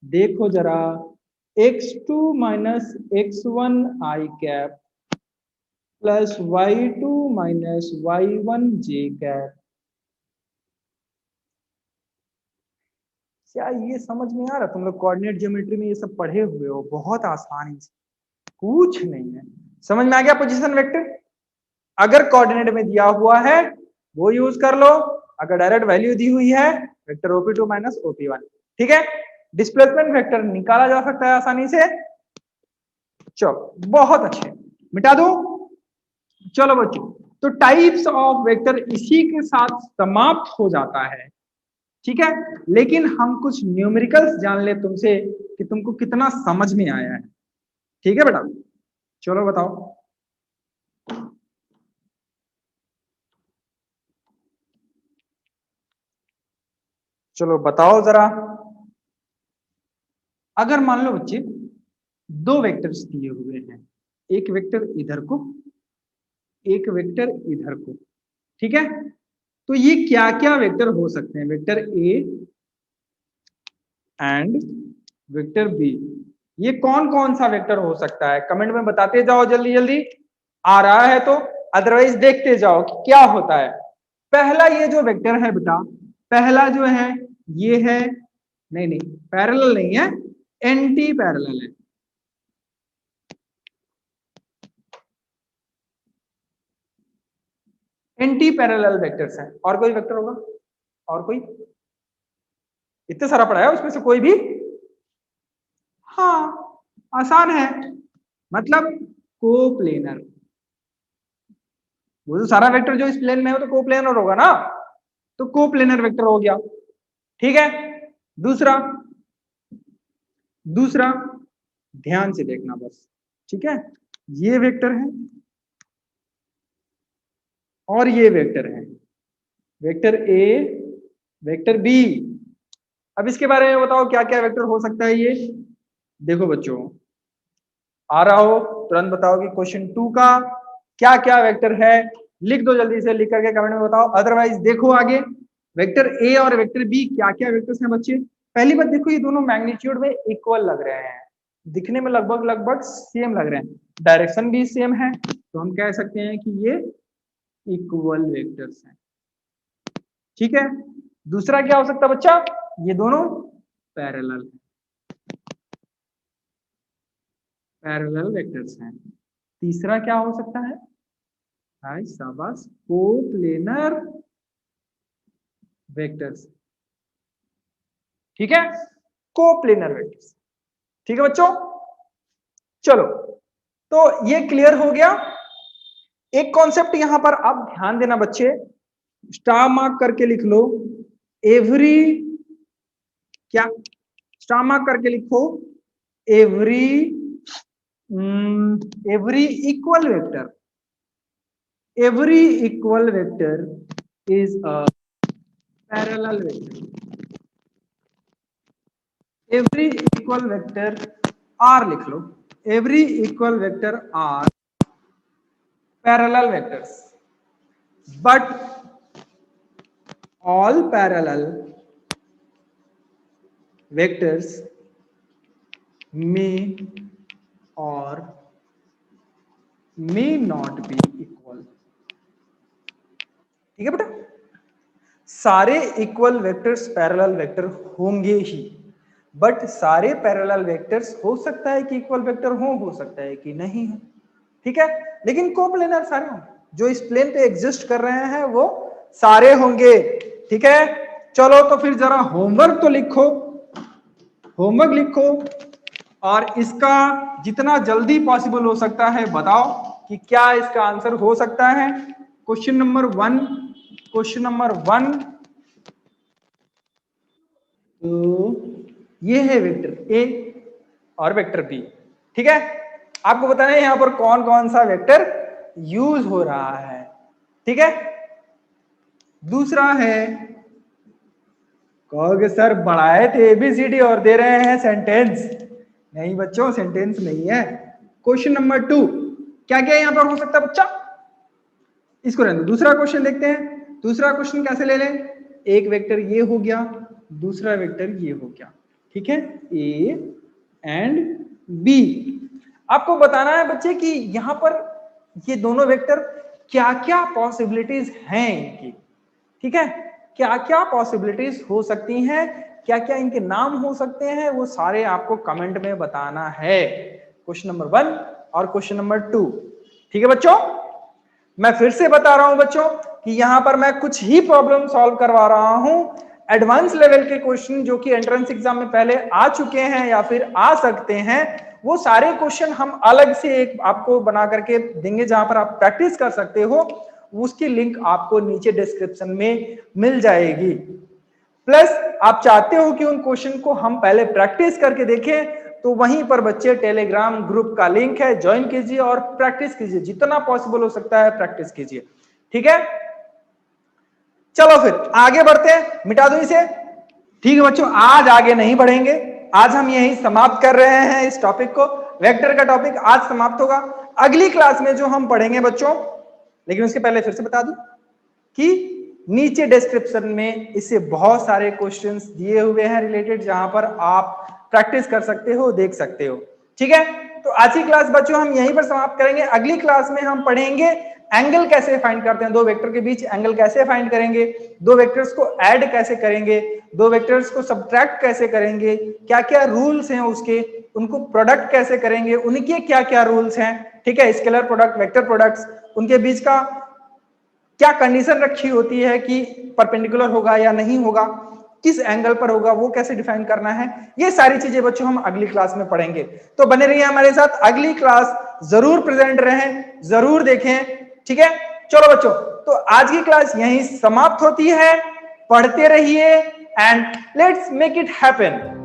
देखो जरा, x2 minus x1i cap plus y2 minus y1j cap. क्या ये समझ में आ रहा, तुम लोग कोऑर्डिनेट ज्योमेट्री में ये सब पढ़े हुए हो, बहुत आसानी से, कुछ नहीं है, समझ में आ गया पोजीशन वेक्टर। अगर कोऑर्डिनेट में दिया हुआ है वो यूज कर लो, अगर डायरेक्ट वैल्यू दी हुई है वेक्टर OP2 माइनस OP1, ठीक है। डिस्प्लेसमेंट वेक्टर निकाला जा सकता है आसानी से। चलो बहुत अच्छे, मिटा दो। चलो बच्चों, तो टाइप्स ऑफ वेक्टर इसी के साथ समाप्त हो जाता है, ठीक है। लेकिन हम कुछ न्यूमेरिकल्स जान ले तुमसे कि तुमको कितना समझ में आया है, ठीक है बेटा। चलो बताओ, चलो बताओ जरा। अगर मान लो बच्चे 2 वेक्टर्स दिए हुए हैं, एक वेक्टर इधर को, एक वेक्टर इधर को, ठीक है। तो ये क्या क्या वेक्टर हो सकते हैं, vector A and vector B, ये कौन कौन सा वेक्टर हो सकता है, कमेंट में बताते जाओ जल्दी जल्दी, आ रहा है तो, अदरवाइज देखते जाओ कि क्या होता है। पहला ये जो वेक्टर है बेटा, पहला जो है ये है, नहीं पैरेलल नहीं है, एंटी पैरेलल है। एंटी पैरेलल वेक्टर्स हैं। और कोई वेक्टर होगा? और कोई? इतने सारा पढ़ा है उसमें से कोई भी? हाँ, आसान है, मतलब कोप्लेनर। वो जो सारा वेक्टर जो इस प्लेन में है वो तो कोप्लेनर होगा ना, तो कोप्लेनर वेक्टर हो गया। ठीक है, दूसरा ध्यान से देखना बस, ठीक है, ये वेक्टर है और ये वेक्टर है, वेक्टर ए, वेक्टर बी। अब इसके बारे में बताओ क्या क्या वेक्टर हो सकता है ये। देखो बच्चों, आ रहा हो तुरंत बताओ कि क्वेश्चन 2 का क्या क्या वेक्टर है, लिख दो जल्दी से, लिख करके कमेंट में बताओ। अदरवाइज देखो आगे, वेक्टर ए और वेक्टर बी क्या क्या वेक्टर्स हैं बच्चे। पहली बात देखो, ये दोनों मैग्नीट्यूड में इक्वल लग रहे हैं, दिखने में लगभग सेम लग रहे हैं, डायरेक्शन भी सेम है, तो हम कह सकते हैं कि ये इक्वल वेक्टर्स हैं। ठीक है, दूसरा क्या हो सकता है बच्चा, ये दोनों पैरेलल वेक्टर्स हैं। तीसरा क्या हो सकता है, शाबाश, कोप्लेनर वेक्टर्स। ठीक है, कोप्लेनर वेक्टर्स। ठीक है बच्चों, चलो तो ये क्लियर हो गया। एक कॉन्सेप्ट यहां पर आप ध्यान देना बच्चे, स्टार मार्क करके लिख लो, एवरी, क्या स्टार मार्क करके लिखो, every equal vector, every equal vector is a parallel vector. Every equal vector R लिख लो, every equal vector are parallel vectors, but all parallel vectors may or may not be equal। ठीक है बेटा, सारे इक्वल वेक्टर्स पैरेलल वेक्टर होंगे ही, बट सारे पैरेलल वेक्टर्स हो सकता है कि इक्वल वेक्टर हो सकता है कि नहीं हो। ठीक है, लेकिन कोप्लेनर सारे होंगे, जो इस प्लेन पे एग्जिस्ट कर रहे हैं वो सारे होंगे। ठीक है, चलो तो फिर जरा होमवर्क तो लिखो, होमवर्क लिखो, और इसका जितना जल्दी पॉसिबल हो सकता है बताओ कि क्या इसका आंसर हो सकता है। क्वेश्चन नंबर 1, तो ये है वेक्टर ए और वेक्टर बी। ठीक है, आपको बताना है यहां पर कौन कौन सा वेक्टर यूज हो रहा है। ठीक है, दूसरा है, कहोगे सर बढ़ाए थे एबीसीडी और दे रहे हैं सेंटेंस। नहीं बच्चों, सेंटेंस नहीं है। क्वेश्चन नंबर 2 क्या क्या यहां पर हो सकता है बच्चा, इसको रहने दो, दूसरा क्वेश्चन देखते हैं। दूसरा क्वेश्चन कैसे ले लें, एक वेक्टर ये हो गया, दूसरा वेक्टर ये हो गया। ठीक है, ए एंड बी। आपको बताना है बच्चे कि यहां पर ये दोनों वेक्टर क्या क्या पॉसिबिलिटीज हैं इनकी। ठीक है, क्या क्या पॉसिबिलिटीज हो सकती हैं, क्या क्या इनके नाम हो सकते हैं, वो सारे आपको कमेंट में बताना है, क्वेश्चन नंबर 1 और क्वेश्चन नंबर 2। ठीक है बच्चों, मैं फिर से बता रहा हूं बच्चों कि यहां पर मैं कुछ ही प्रॉब्लम सॉल्व करवा रहा हूं, एडवांस लेवल के क्वेश्चन जो कि एंट्रेंस एग्जाम में पहले आ चुके हैं या फिर आ सकते हैं, वो सारे क्वेश्चन हम अलग से एक आपको बना करके देंगे जहां पर आप प्रैक्टिस कर सकते हो। उसकी लिंक आपको नीचे डिस्क्रिप्शन में मिल जाएगी। प्लस आप चाहते हो कि उन क्वेश्चन को हम पहले प्रैक्टिस करके देखें, तो वहीं पर बच्चे टेलीग्राम ग्रुप का लिंक है, ज्वाइन कीजिए और प्रैक्टिस कीजिए, जितना पॉसिबल हो सकता है प्रैक्टिस कीजिए। ठीक है, चलो फिर आगे बढ़ते हैं, मिटा दो इसे। ठीक है बच्चों, आज आगे नहीं बढ़ेंगे, आज हम यही समाप्त कर रहे हैं इस टॉपिक को। वेक्टर का टॉपिक आज समाप्त होगा। अगली क्लास में जो हम पढ़ेंगे बच्चों, लेकिन उसके पहले फिर से बता दूं कि नीचे डिस्क्रिप्शन में इससे बहुत सारे क्वेश्चंस दिए हुए हैं रिलेटेड, जहां पर आप प्रैक्टिस कर सकते हो, देख सकते हो। ठीक है, तो आज की क्लास बच्चों हम यहीं पर समाप्त करेंगे। अगली क्लास में हम पढ़ेंगे एंगल कैसे फाइंड करते हैं, दो वेक्टर के बीच एंगल कैसे फाइंड करेंगे, दो वेक्टर्स को ऐड कैसे करेंगे, दो वेक्टर्स को सब्ट्रैक्ट कैसे करेंगे, क्या क्या रूल्स हैं उसके, उनको प्रोडक्ट कैसे करेंगे, उनके क्या क्या रूल्स हैं, ठीक है, स्केलर प्रोडक्ट, वेक्टर प्रोडक्ट्स, उनके बीच का क्या कंडीशन रखी होती है कि परपेंडिकुलर होगा या नहीं होगा, किस एंगल पर होगा, वो कैसे डिफाइन करना है, ये सारी चीजें बच्चों हम अगली क्लास में पढ़ेंगे। तो बने रहिए हमारे साथ, अगली क्लास जरूर प्रेजेंट रहें, जरूर देखें, ठीक है। चलो बच्चों, तो आज की क्लास यहीं समाप्त होती है, पढ़ते रहिए and let's make it happen.